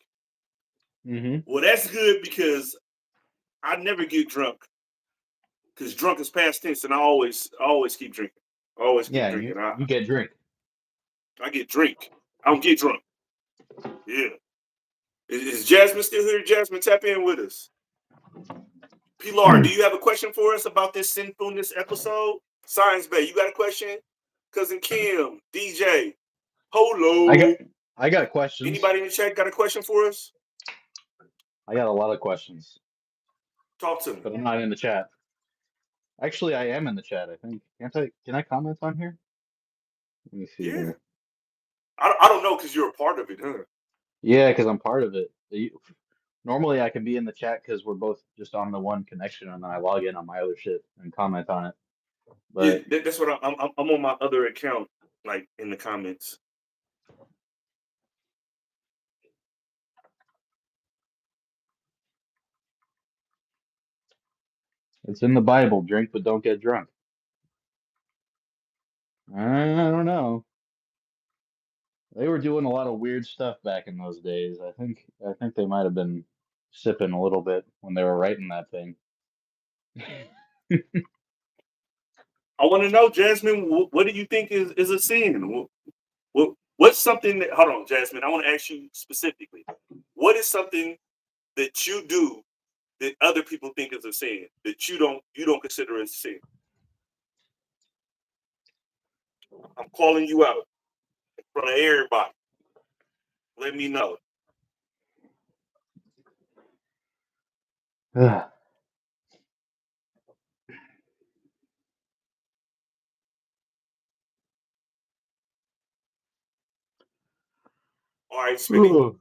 Mm-hmm. Well, that's good because I never get drunk because drunk is past tense, and I always keep drinking. I always keep Yeah, drinking. I you get drink. I get drink. I don't get drunk. Yeah. Is Jasmine still here? Jasmine, tap in with us. Pilar, do you have a question for us about this sinfulness episode? Science Bay, you got a question? Cousin Kim, DJ, I got Holo. I got questions. Anybody in the chat got a question for us? I got a lot of questions, Talk to me. but I'm not in the chat. Actually, I am in the chat, I think. Can't I? Can I comment on here? Let me see Yeah. here. I don't know because you're a part of it, huh? Yeah, because I'm part of it. Normally, I can be in the chat because we're both just on the one connection, and then I log in on my other shit and comment on it. Yeah, But that's what I'm on my other account, like in the comments. it's in the Bible: drink but don't get drunk. I don't know. They were doing a lot of weird stuff back in those days. I think they might have been sipping a little bit when they were writing that thing. I want to know, Jasmine, what do you think is a sin? What's something that? Hold on, Jasmine. I want to ask you specifically. What is something that you do that other people think is a sin that you don't consider as a sin? I'm calling you out in front of everybody. Let me know. All right, Smitty.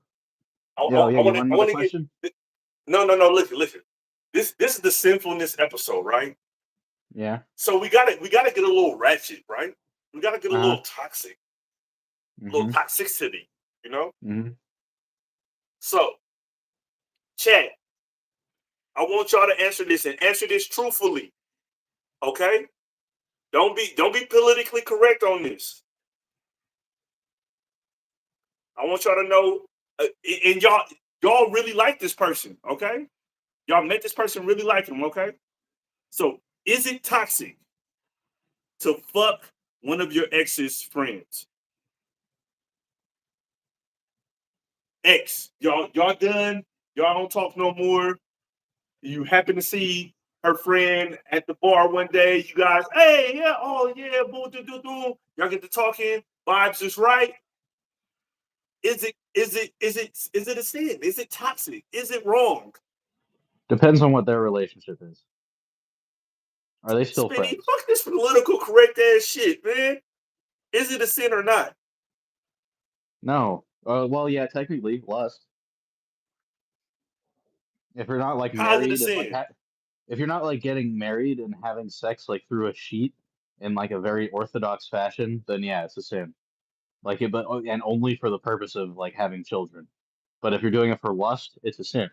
Yo, yeah, I you want to want I another want to get question? no. Listen. This is the sinfulness episode, right? Yeah. So we gotta get a little ratchet, right? We gotta get a Uh-huh. little toxic, a little Mm-hmm. toxicity, you know. Mm-hmm. So, chat. I want y'all to answer this and answer this truthfully, okay? Don't be politically correct on this. I want y'all to know, and y'all really like this person, okay? Y'all met this person, really like him, okay? So, is it toxic to fuck one of your ex's friends? Ex, y'all done? Y'all don't talk no more. You happen to see her friend at the bar one day. You guys, hey, yeah, oh yeah, boo, do do do. Y'all get to talking. Vibes is right. Is it a sin? Is it toxic? Is it wrong? Depends on what their relationship is. Are they still Spinny, friends? fuck this political correct ass shit, man. Is it a sin or not? No. Well, yeah, technically, lust. If you're not like How is it a married and like sin? if you're not like getting married and having sex like through a sheet in like a very orthodox fashion, then yeah, it's a sin. Like it, but and only for the purpose of like having children. But if you're doing it for lust, it's a sin.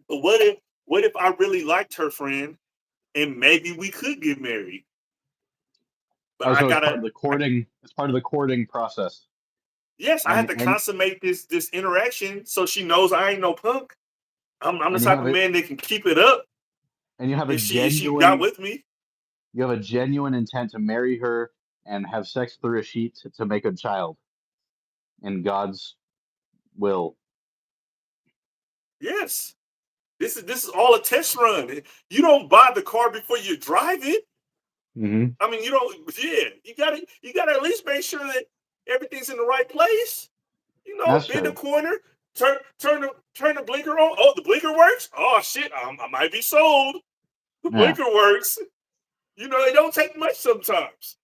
But what if I really liked her friend and maybe we could get married? But Oh, I so it's part gotta of the courting. It's part of the courting process, yes, I have to and consummate this interaction so she knows I ain't no punk. I'm the and you type have of it, man that can keep it up and you have a if she got genuine, with me. you have a genuine intent to marry her and have sex through a sheet to make a child in God's will. Yes. This is all a test run. You don't buy the car before you drive it. Hmm. I mean, you don't. Yeah, you gotta at least make sure that everything's in the right place. You know, That's bend the true. corner, turn the blinker on. Oh, the blinker works. Oh shit, I might be sold. The Yeah. blinker works. You know, it don't take much sometimes.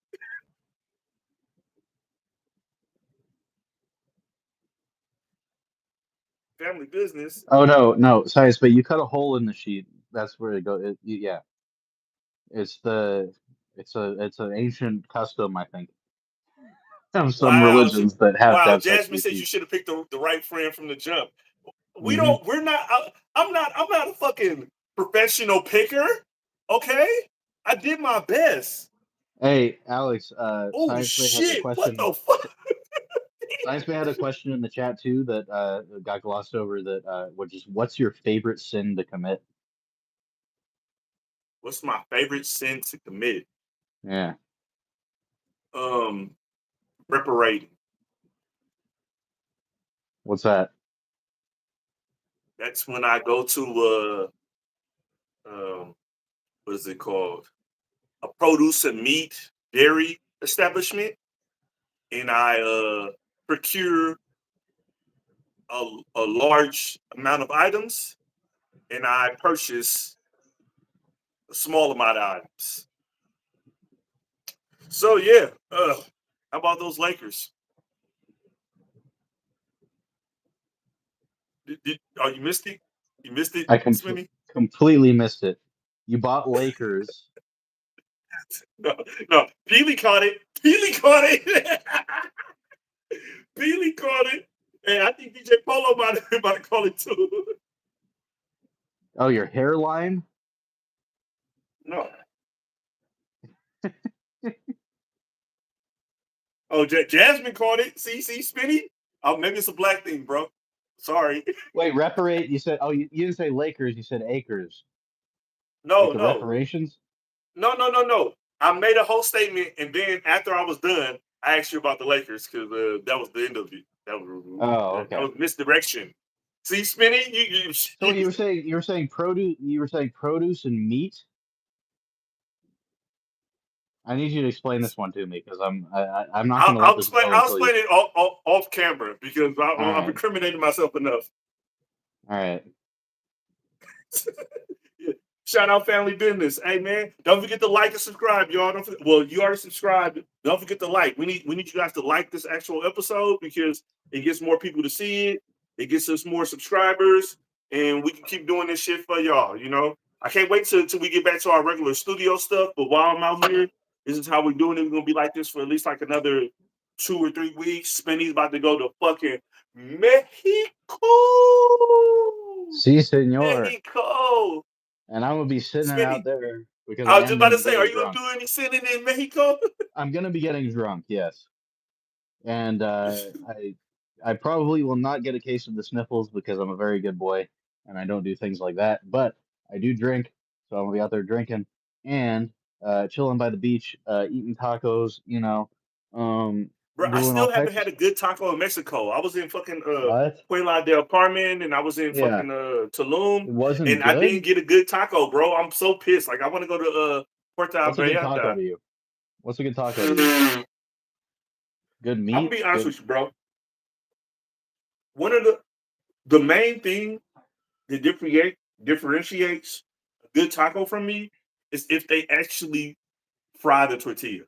Family business. Oh no, no, sorry, but you cut a hole in the sheet. That's where it goes. Yeah, it's the it's an ancient custom, I think, of some Wow, religions that have to wow. have sex Jasmine through says you sheet. should have picked the right friend from the jump. We Hmm. don't. We're not. I'm not a fucking professional picker. Okay, I did my best. Hey, Alex, Oh Science Bay has a shit! What question. the fuck? Science Bay had a question in the chat too that got glossed over. That which is, what's your favorite sin to commit? What's my favorite sin to commit? Yeah, Um, reparating. what's that? That's when I go to what is it called? A produce and meat dairy establishment, and I procure a large amount of items, and I purchase a small amount of items. So yeah, how about those Lakers? Oh, you missed it. You missed it, I Smitty. completely missed it. You bought Lakers. No, no. Peely caught it. Peely caught it. Peely caught it. And I think DJ Polo might call it too. Oh, your hairline? No. Oh, Jasmine caught it. See, Spinny. Oh, maybe it's a black thing, bro. Sorry. Wait, reparate? You said, oh, you didn't say Lakers. You said acres. Like No, the no, reparations? no. I made a whole statement, and then after I was done, I asked you about the Lakers because that was the end of it. Oh, That okay. was misdirection. See, Spinny, So what you were saying produce and meat. I need you to explain this one to me because I'm not going to let I'll this explain. go I'll until you. explain it off camera because All I've right, incriminated myself enough. all right. Yeah. Shout out family business. Hey man, don't forget to like and subscribe, y'all. Don't forget, well, you already subscribed. Don't forget to like. We need you guys to like this actual episode because it gets more people to see it. It gets us more subscribers, and we can keep doing this shit for y'all. I can't wait till we get back to our regular studio stuff. But while I'm out here, this is how we're doing it. We're gonna be like this for at least like another 2 or 3 weeks. Spenny's about to go to fucking Mexico. Si, senor. Mexico. And I'm gonna be sitting out Smitty, there because I I was just am about gonna to be say, are getting you gonna drunk. do any sitting in Mexico? I'm gonna be getting drunk, yes. And I probably will not get a case of the sniffles because I'm a very good boy and I don't do things like that. But I do drink, so I'm gonna be out there drinking and chilling by the beach, eating tacos, um, Bro, I doing all still haven't types of had a stuff. good taco in Mexico. I was in fucking What? Puebla del Carmen and I was in Yeah, fucking Tulum it wasn't and I good. didn't get a good taco, bro. I'm so pissed. Like I want to go to Puerto What's a good taco Vallarta. to you? What's a good taco to you? I'm Good gonna meat? be honest Good. with you, bro. One of the main thing that differentiates a good taco from me is if they actually fry the tortilla.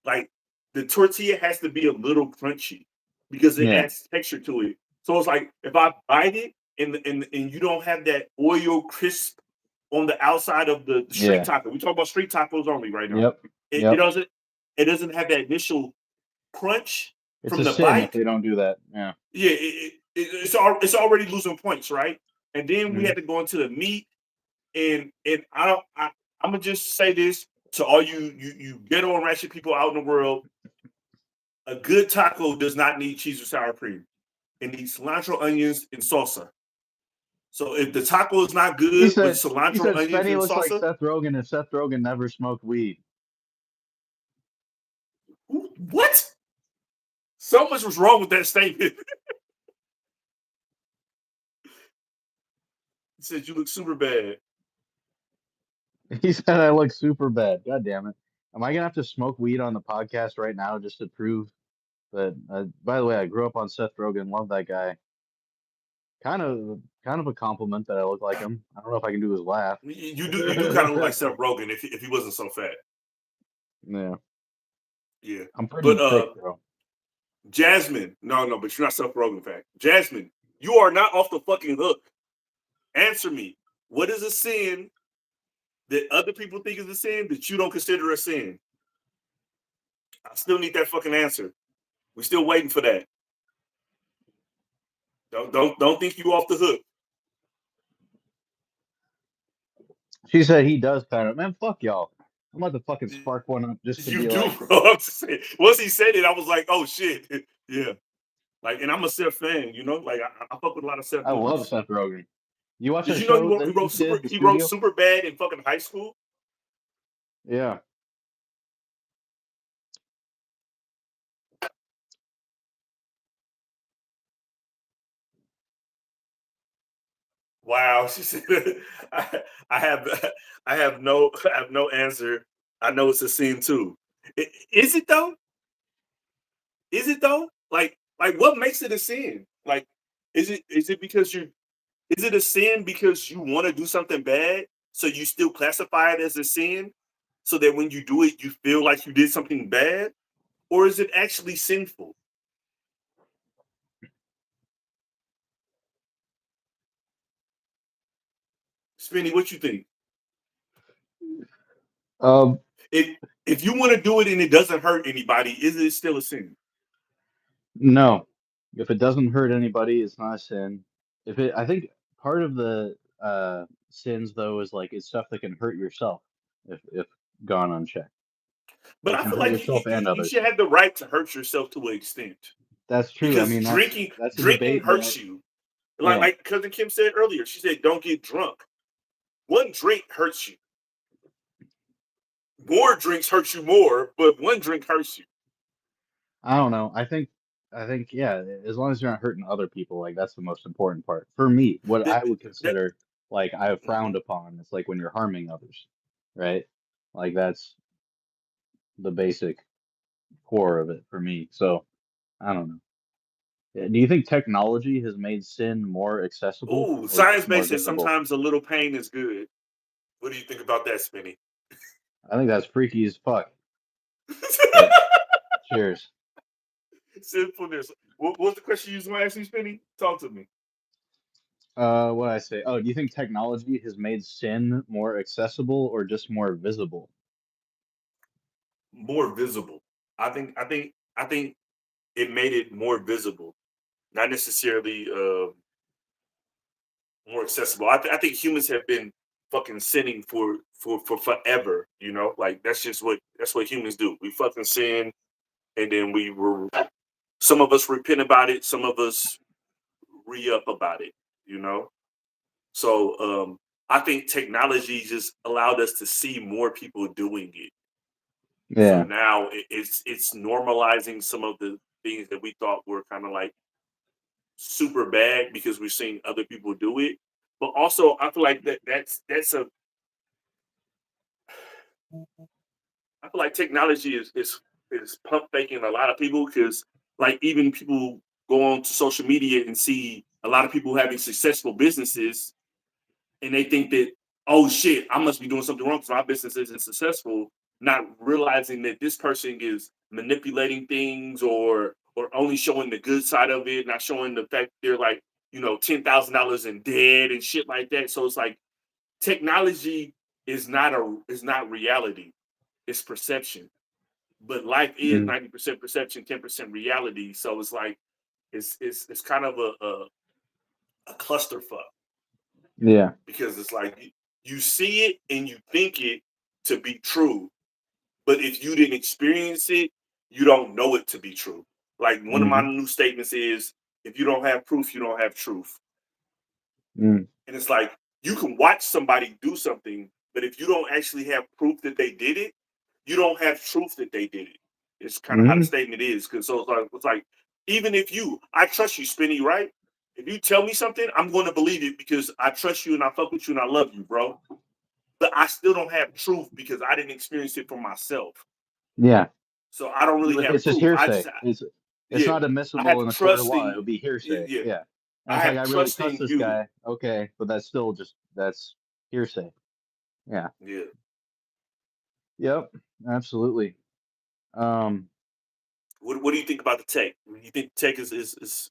Like the tortilla has to be a little crunchy because it Yeah, adds texture to it. So it's like if I bite it and you don't have that oil crisp on the outside of the street yeah, taco. We talk about street tacos only right now. yep, It, it yep. doesn't it doesn't have that initial crunch It's from a the sin if bite. they don't do that. Yeah. Yeah, it's already losing points, right? And then we Hmm. had to go into the meat, and I don't. I'm gonna just say this to all you ghetto and ratchet people out in the world: a good taco does not need cheese or sour cream. It needs cilantro, onions, and salsa. So if the taco is not He good with said he cilantro, said onions, Spenny and looks like salsa, Seth Rogen if Seth Rogen never smoked weed. what? So much was wrong with that statement. He said you look super bad. He said I look super bad. God damn it. Am I gonna have to smoke weed on the podcast right now just to prove that by the way, I grew up on Seth Rogen, love that guy. Kind of a compliment that I look like him. I don't know if I can do his laugh. You do kind of look like Seth Rogen if he wasn't so fat. Yeah. Yeah, I'm pretty but thick, bro. Jasmine, no, but you're not Seth Rogen fat. Jasmine, you are not off the fucking hook. Answer me. What is a sin that other people think is a sin that you don't consider a sin? I still need that fucking answer. We're still waiting for that. Don't think you off the hook. She said he does kind of man, fuck y'all. I'm about to fucking spark one up just to You be do, like, bro. I'm just saying. Once he said it, I was like, oh shit. Yeah. Like, and I'm a Seth fan, Like I fuck with a lot of Seth I love movies. Seth Rogen. You watch Did that you know he show wrote, that he he wrote just did, super The he wrote Studio? super bad in fucking high school? Yeah. Wow, she said, I, I have, I have no answer. I know it's a sin too. Is it though? Is it though? Like, what makes it a sin? Like, is it because you? Is it a sin because you want to do something bad, so you still classify it as a sin, so that when you do it, you feel like you did something bad, or is it actually sinful? Spinny, what you think? Um, If if you want to do it and it doesn't hurt anybody, is it still a sin? no. If it doesn't hurt anybody, it's not a sin. If it, I think part of the sins though is like it's stuff that can hurt yourself if gone unchecked. But It I can feel hurt like yourself and you others. should have the right to hurt yourself to an extent That's true. I because mean, that's a drinking debate that hurts you. yeah. Like cousin Kim said earlier, she said, "Don't get drunk." One drink hurts you. More drinks hurt you more, but one drink hurts you. I don't know. I think yeah, as long as you're not hurting other people, like that's the most important part. For me, what That, I would that, consider like I have mhm. frowned upon, it's like when you're harming others, right? Like that's the basic core of it for me. So I don't know. Yeah, do you think technology has made sin more accessible Ooh, or science just more base says visible? sometimes a little pain is good. What do you think about that, Spinny? I think that's freaky as fuck. But cheers. Sinfulness. What's the question you was going to ask me, Spinny? Talk to me. What I say? Oh, do you think technology has made sin more accessible or just more visible? More visible. I think it made it more visible, not necessarily more accessible. I think humans have been fucking sinning for forever. You know, like that's what humans do. We fucking sin, and then we were some of us repent about it, some of us re up about it. You know, so I think technology just allowed us to see more people doing it. So Yeah. now it's normalizing some of the things that we thought were kind of like super bad because we're seeing other people do it. But also, I feel like that's a I feel like technology is pump faking a lot of people because like even people go on to social media and see a lot of people having successful businesses and they think that, oh shit, I must be doing something wrong because my business isn't successful, not realizing that this person is manipulating things or only showing the good side of it, not showing the fact they're like, $10,000 in debt and shit like that. So it's like technology is not reality, it's perception. But life is Mm. 90% perception, 10% reality. So it's like it's kind of a clusterfuck Yeah. because it's like you see it and you think it to be true, but if you didn't experience it, you don't know it to be true. Like one of my Hmm. new statements is, if you don't have proof, you don't have truth. Mm. And it's like you can watch somebody do something, but if you don't actually have proof that they did it, you don't have truth that they did it. It's kind of how the Hmm. statement is. Because so it's like even if I trust you, Spinny, right? If you tell me something, I'm going to believe it because I trust you and I fuck with you and I love you, bro. But I still don't have truth because I didn't experience it for myself. Yeah. So I don't really have It's just proof. I just hearsay. It's yeah, not I admissible have in a court of trust law. It in would be hearsay. yeah, Yeah. And I it's like have I really trust trust in this you. guy. Okay, but that's still just that's hearsay. Yeah. Yeah. Yep. Absolutely. Um, What do you think about the tech? You think tech is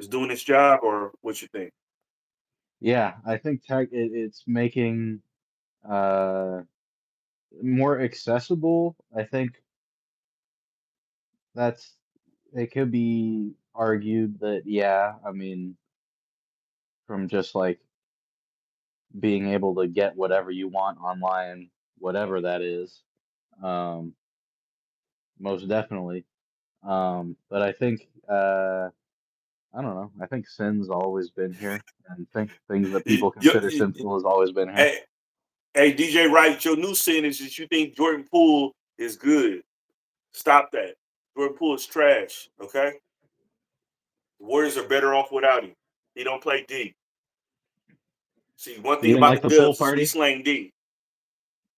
doing its job, or what you think? yeah, I think it's making uh more accessible. I think that's it could be argued that yeah, I mean, from just like being able to get whatever you want online, whatever that is, um, most definitely. But I think I don't know. I think sin's always been here, and think things that You, people you, consider you- sinful has always been here. hey, hey, DJ Wright, your new sin is that you think Jordan Poole is good. Stop that. Jordan Poole is trash. Okay, the Warriors are better off without him. He don't play D. See, one You thing didn't about like the the pool Dubs is we party? slang D.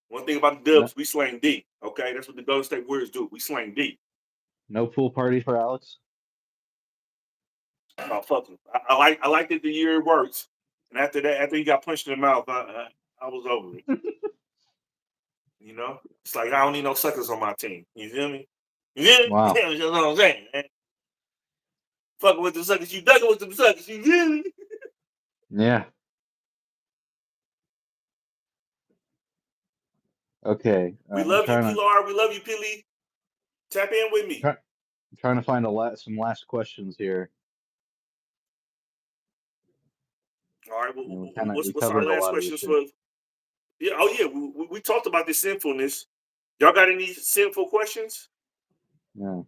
One thing about the No, Dubs, we slang D. Okay, that's what the Golden State Warriors do. We slang D. no pool party for Alex. Oh fuck him. I liked it the year it works, and after that, after he got punched in the mouth, I was over it. It's like I don't need no suckers on my team. You feel me? You feel me? Wow. That's what I'm saying. Man. Fucking with the suckers, you ducking with the suckers. You feel me? Yeah. Okay. We I'm love you, Pilar. We love you, Pilly. Tap in with me. try, trying to find some last questions here. All right. And What's we what's our covered a last lot of this questions shit. for? Yeah. Oh yeah. We talked about this sinfulness. Y'all got any sinful questions? Yeah.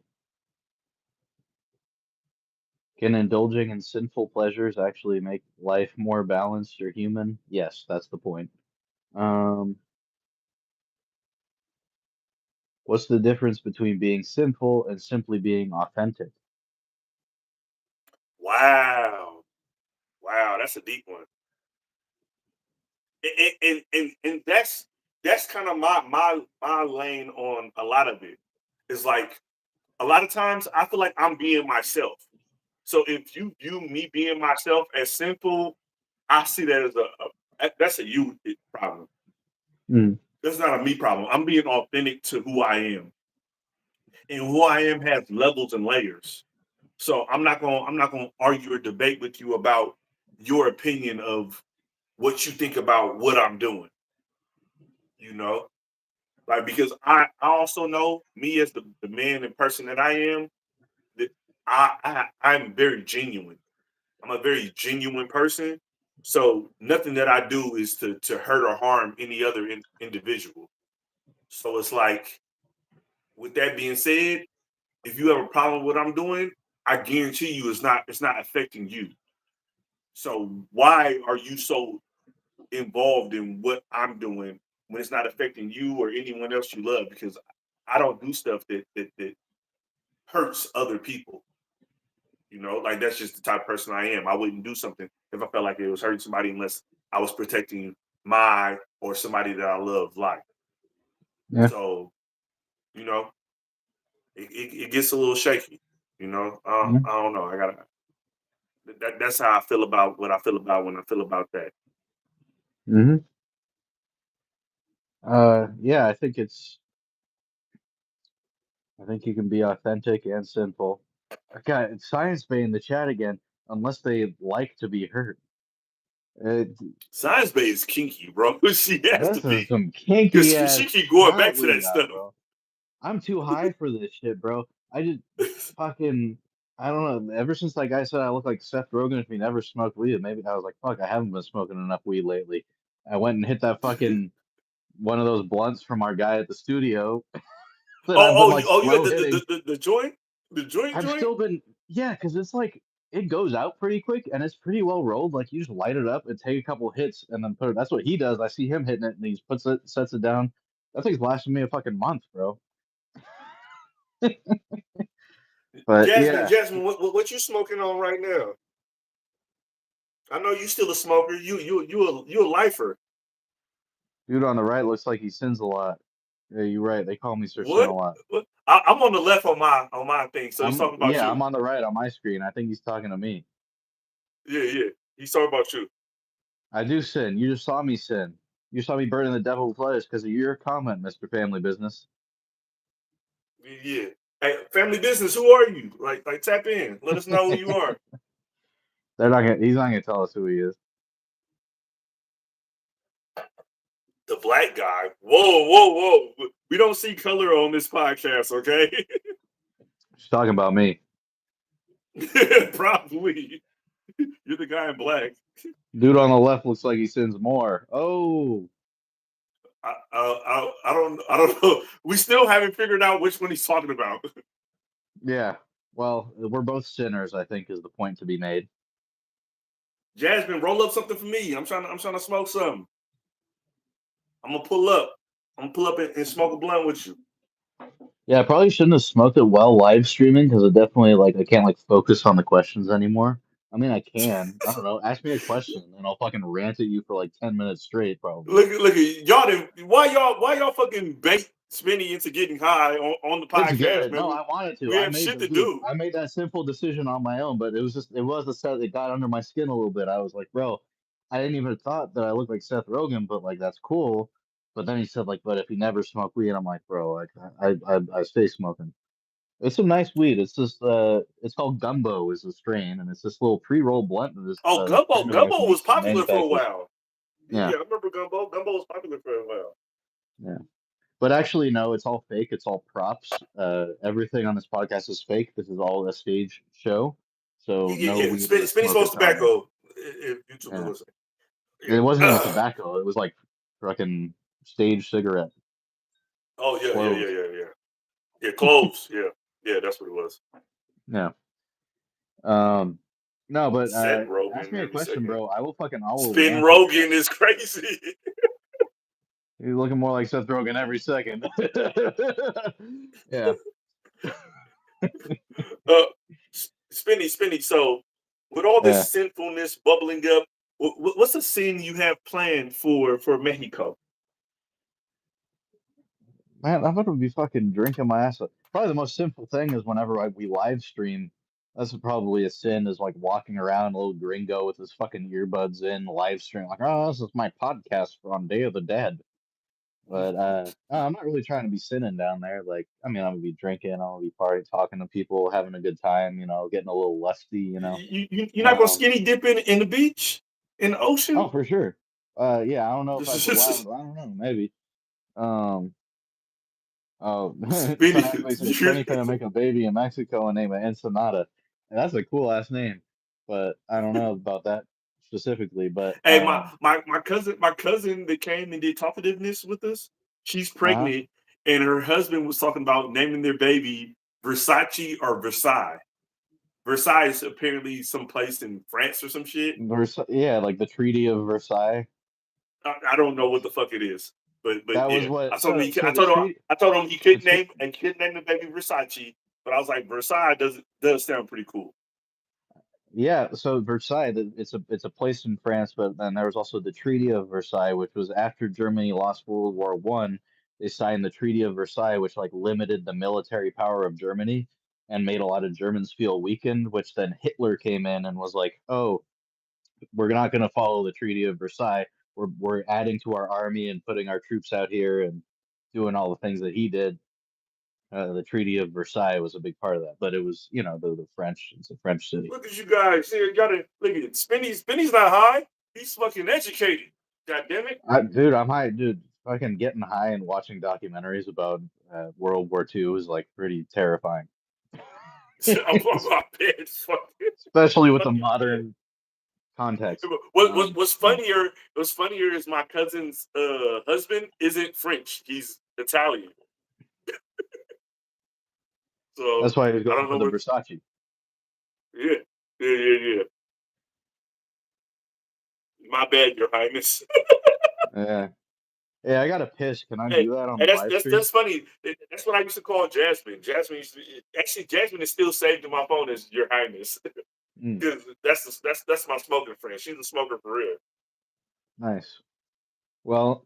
Can indulging in sinful pleasures actually make life more balanced or human? Yes, that's the point. Um, what's the difference between being sinful and simply being authentic? Wow. Wow. That's a deep one. And that's kind of my lane on a lot of it. It's like a lot of times I feel like I'm being myself. So if you view me being myself as simple, I see that as that's a you problem. Mm. That's not a me problem. I'm being authentic to who I am, and who I am has levels and layers. So I'm not gonna argue or debate with you about your opinion of what you think about what I'm doing. You know, like because I also know me as the man and person that I am, that I'm very genuine. I'm a very genuine person. So nothing that I do is to hurt or harm any other individual. So it's like, with that being said, if you have a problem with what I'm doing, I guarantee you it's not affecting you. So why are you so involved in what I'm doing when it's not affecting you or anyone else you love? Because I don't do stuff that hurts other people. Like that's just the type of person I am. I wouldn't do something if I felt like it was hurting somebody unless I was protecting my or somebody that I love life. Yeah. So, you know, it gets a little shaky. Yeah. I don't know. I gotta. That's how I feel about what I feel about when I feel about that. Hmm. Yeah, I think you can be authentic and sinful. God, it's Science Bay in the chat again, unless they like to be hurt. It, Science Bay is kinky, bro. She has to this is be some because kinky she ass keep going back chat to we that got, stuff. bro. I'm too high for this shit, bro. I just fucking, I don't know. Ever since that guy said I look like Seth Rogen if he never smoked weed, maybe I was like, fuck, I haven't been smoking enough weed lately. I went and hit that fucking one of those blunts from our guy at the studio that I've been like You got slow the hitting. joint, the I've joint. still been, yeah, because it's like it goes out pretty quick and it's pretty well rolled. Like you just light it up and take a couple hits and then put it. That's what he does. I see him hitting it and he puts it, sets it down. That thing's lasting me a fucking month, bro. But Jasmine, yeah, Jasmine, what you smoking on right now? I know you still a smoker. You a lifer. dude on the right looks like he sins a lot. Yeah, you're right. They call me Sir Sin a What? lot. What? I'm on the left on my thing, so he's talking about Yeah, you. I'm on the right on my screen. I think he's talking to me. Yeah, yeah. He's talking about you. I do sin. You just saw me sin. You saw me burning the devil's lettuce because of your comment, Mr. Family Business. Yeah. Hey, family business. Who are you? Like tap in. Let us know who you are. They're not gonna. He's not gonna tell us who he is. The black guy. Whoa, whoa, whoa. We don't see color on this podcast, okay? She's talking about me. Probably. You're the guy in black. Dude on the left looks like he sins more. Oh, I don't know. We still haven't figured out which one he's talking about. yeah. Well, we're both sinners, I think, is the point to be made. Jasmine, roll up something for me. I'm trying to smoke something. I'm gonna pull up. I'm gonna pull up and smoke a blunt with you. Yeah, I probably shouldn't have smoked it while live streaming because it definitely like I can't like focus on the questions anymore. I mean, I can. I don't know. Ask me a question and I'll fucking rant at you for like 10 minutes straight, probably. Look at y'all. Why y'all fucking bait Spinny into getting high on the It's podcast, good. man? No, We, I wanted to. we I have made shit the to dude. do. I made that simple decision on my own, but it was the set that got under my skin a little bit. I was like, bro, I didn't even thought that I looked like Seth Rogen, but like that's cool. But then he said like, but if you never smoke weed, I'm like, bro, like I stay smoking. It's some nice weed. It's just it's called Gumbo is the strain, and it's this little pre-roll blunt that this Oh, Gumbo. friend of ours Gumbo was makes and popular for a manufactures. while. Yeah, Yeah, I remember Gumbo. Gumbo was popular for a while. yeah. But actually, no, it's all fake. It's all props. Everything on this podcast is fake. This is all a stage show. So Yeah, yeah, no yeah. weed or Spinny smoke is smokes on here. tobacco. If YouTube is Yeah. listening. It wasn't even Yeah. tobacco. It was like fucking stage cigarette. Oh yeah, yeah, yeah, Close. yeah, yeah. Yeah, cloves. Yeah, yeah. That's what it was. Yeah. Um, no, but Set ask Rogan me a every question, second. bro. I will Spin rant at you. Rogan is crazy. You're looking more like Seth Rogen every second. Yeah. uh, Spinny. So, with all this Yeah. sinfulness bubbling up, what's a sin you have planned for Mexico? Man, I'm gonna be fucking drinking my ass off. Probably the most simple thing is whenever we live stream, that's probably a sin is like walking around a little gringo with his fucking earbuds in live stream, like, oh, this is my podcast on Day of the Dead. But I'm not really trying to be sinning down there. Like, I mean, I'm gonna be drinking, I'm gonna be partying, talking to people, having a good time, getting a little lusty, You're not gonna Um, skinny dip in the beach, in the oh, ocean. for sure. Yeah, I don't know if I survived. I don't know, maybe. Um, oh, Spinny. somebody said Spenny finna make a baby in Mexico and name it Ensenada. And that's a cool ass name, but I don't know about that specifically. But Hey, my cousin that came and did talkativeness with us, she's uh-huh. pregnant, and her husband was talking about naming their baby Versace or Versailles. Versailles is apparently some place in France or some shit. Yeah, like the Treaty of Versailles. I don't know what the fuck it is, but That was yeah, what. I told him So the I told him he the couldn't tre name the baby Versace, but I was like Versailles does sound pretty cool. Yeah, so Versailles, it's a place in France, but then there was also the Treaty of Versailles, which was after Germany lost World War One. They signed the Treaty of Versailles, which like limited the military power of Germany and made a lot of Germans feel weakened, which then Hitler came in and was like, "Oh, we're not going to follow the Treaty of Versailles. We're adding to our army and putting our troops out here and doing all the things that he did." The Treaty of Versailles was a big part of that, but it was, the French. It's a French city. Look at you guys here. You gotta look at it. Spinny's not high. He's fucking educated. God damn it. Dude, I'm high, dude. Fucking getting high and watching documentaries about World War II is like pretty terrifying. I'm my bed. Especially with the Fucking yeah. modern context. What's Yeah. funnier? What's funnier is my cousin's husband isn't French. He's Italian. So That's why he's I going don't for know the what. Versace. Yeah, yeah. My bad, Your Highness. Yeah. Yeah, I gotta piss. Can I Hey, do that on hey, the live stream? that's funny. That's what I used to call Jasmine. Actually Jasmine is still saved in my phone as Your Highness. Mm, Because that's my smoking friend. She's a smoker for real. nice. Well,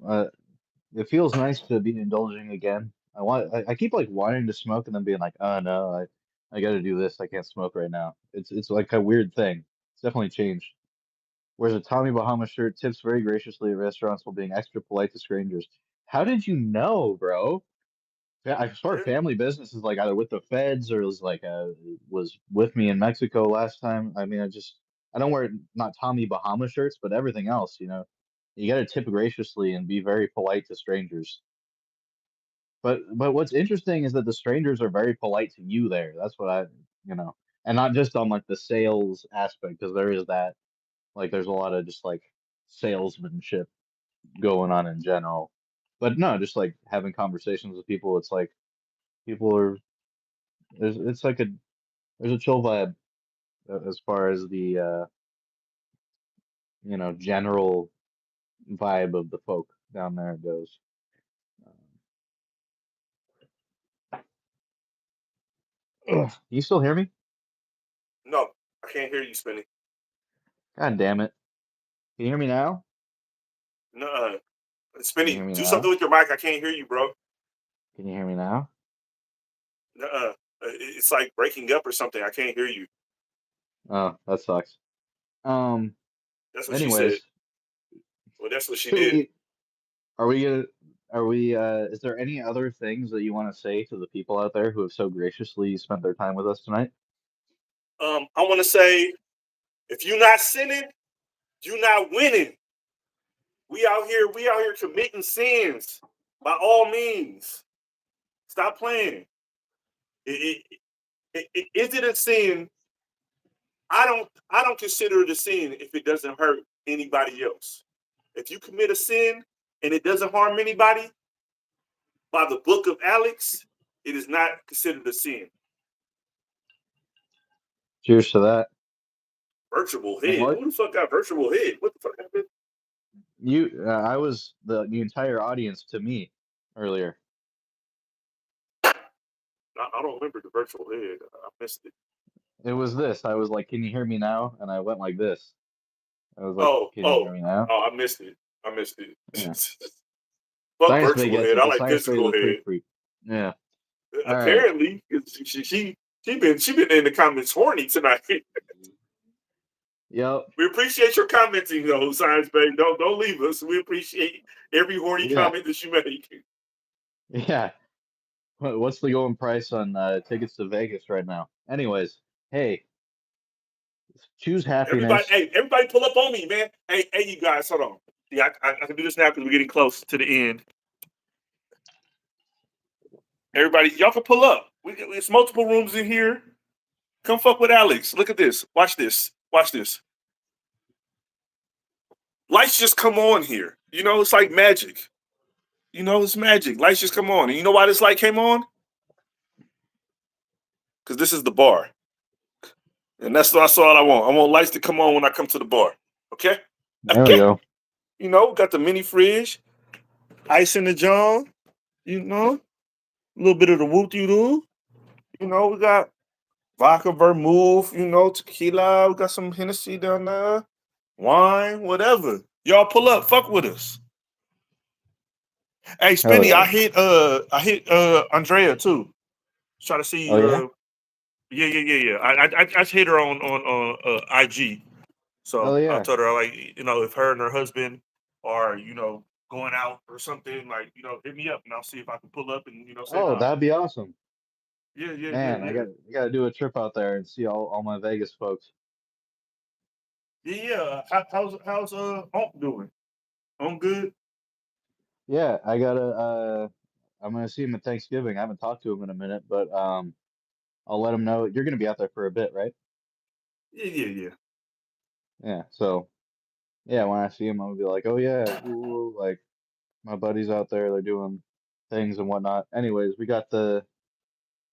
it feels nice to be indulging again. I keep like wanting to smoke and then being like, oh no, I gotta do this. I can't smoke right now. It's like a weird thing. It's definitely changed. Wears a Tommy Bahama shirt, tips very graciously at restaurants while being extra polite to strangers. How did you know, bro? Yeah, I swear Yeah. family business is like either with the feds or was with me in Mexico last time. I mean, I don't wear not Tommy Bahama shirts, but everything else, you got to tip graciously and be very polite to strangers. But what's interesting is that the strangers are very polite to you there. That's what you know, and not just on like the sales aspect, because there is that. Like, there's a lot of just like salesmanship going on in general. But no, just like having conversations with people, it's like people are it's like there's a chill vibe as far as the general vibe of the folk down there goes. You still hear me? No, I can't hear you, Spinny. God damn it. Can you hear me now? No, Can you hear Spinny, me do something now? with your mic. I can't hear you, bro. Can you hear me now? Nuh-uh. It's like breaking up or something. I can't hear you. Oh, that sucks. Um, That's what she said. anyways, Well, that's what she should did. we are we gonna are we is there any other things that you want to say to the people out there who have so graciously spent their time with us tonight? I want to say, if you're not sinning, you're not winning. We out here committing sins by all means. Stop playing. Is it a sin? I don't consider it a sin if it doesn't hurt anybody else. If you commit a sin and it doesn't harm anybody, by the book of Alex, it is not considered a sin. Cheers to that. Virtual And head. what Who the fuck got virtual head? What the fuck happened? I was the entire audience to me earlier. I don't remember the virtual head. I missed it. It was this. I was like, "Can you hear me now?" And I went like this. I was like, "Can you hear me now?" I missed it. I missed it. Yeah. Fuck Science Bay virtual gets head. it. I The like Science Bay is physical a truth head. freak. Yeah. All right. Apparently, she been in the comments horny tonight. Yep. We appreciate your commenting, though, Science Bay. Don't leave us. We appreciate every horny Yeah. comment that you make. Yeah. What's the going price on tickets to Vegas right now? Anyways, hey, choose happiness. Everybody pull up on me, man. Hey, you guys, hold on. Yeah, I can do this now because we're getting close to the end. Everybody, y'all can pull up. It's multiple rooms in here. Come fuck with Alex. Look at this. Watch this. Watch this. Lights just come on here. You know, it's like magic. You know, it's magic. Lights just come on. And you know why this light came on? Because this is the bar. And that's all I want. I want lights to come on when I come to the bar. Okay? There we go. You know, got the mini fridge, ice in the jar, you know, a little bit of the whoop-de-doo. You know, we got vodka, vermouth, you know, tequila. We got some Hennessy down there, wine, whatever. Y'all pull up, fuck with us. Hey, Hell Spinny, yeah. I hit Andrea too. Try to see. Oh yeah. Yeah. I just hit her on IG. Hell So I yeah. told her, like, you know, if her and her husband are, you know, going out or something, like, you know, hit me up and I'll see if I can pull up and, you know, say Oh, hi. that'd be awesome. Man, Yeah. I gotta do a trip out there and see all my Vegas folks. Yeah. How's Unc doing? Unc good? Yeah, I gotta I'm gonna see him at Thanksgiving. I haven't talked to him in a minute, but I'll let him know you're gonna be out there for a bit, right? Yeah. Yeah. So yeah, when I see him, I'm gonna be like, oh yeah, like my buddies out there, they're doing things and whatnot. Anyways, we got the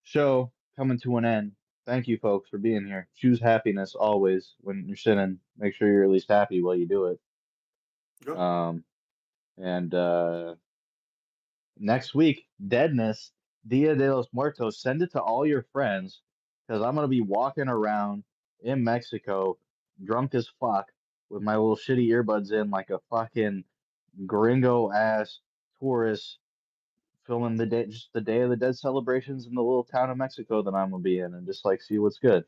show coming to an end. Thank you folks for being here. Choose happiness always when you're sinning. Make sure you're at least happy while you do it. Go. Um, and next week, Deadness, Dia de los Muertos. Send it to all your friends because I'm gonna be walking around in Mexico, drunk as fuck, with my little shitty earbuds in, like a fucking gringo ass tourist, filming the day, just the Day of the Dead celebrations in the little town of Mexico that I'm gonna be in, and just like see what's good.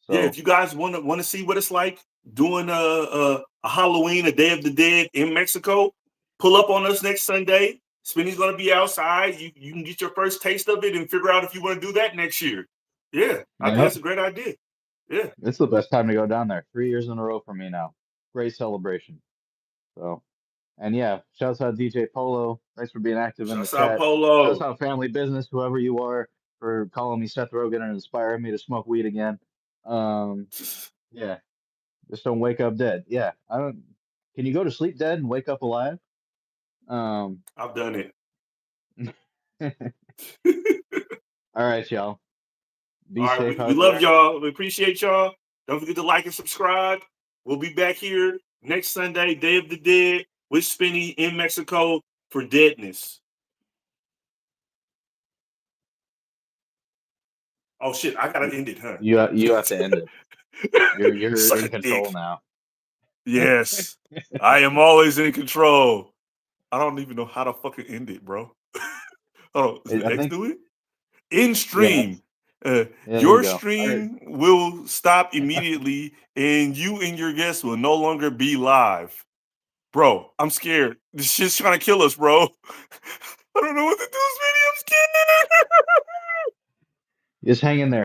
Yeah, if So you guys want to see what it's like doing a Halloween, a Day of the Dead in Mexico, pull up on us next Sunday. Spinny's gonna be outside. You can get your first taste of it and figure out if you want to do that next year. Yeah, I think yeah, that's a great idea. Yeah. it's the best time to go down there. 3 years in a row for me now. Great celebration. So. And yeah, shouts out DJ Polo. Thanks for being active in the Shouts out chat. Shouts Polo. out Family Business, whoever you are, for calling me Seth Rogen and inspiring me to smoke weed again. Yeah, just don't wake up dead. Yeah, I don't. Can you go to sleep dead and wake up alive? Um, I've done it. all right, y'all. Be All right, safe we out love there. y'all. We appreciate y'all. Don't forget to like and subscribe. We'll be back here next Sunday, Day of the Dead, with Spinny in Mexico for Deadness. Oh shit, I gotta end it, huh? You have to end it. You're Suck in a control dick. now. Yes, I am always in control. I don't even know how to fucking end it, bro. Oh, does the I X think do it? In yeah. stream. There you Your go. All right. stream will stop immediately, and you and your guests will no longer be live. Bro, I'm scared. This shit's trying to kill us, bro. I don't know what to do, Smitty. I'm scared. Just hang in there.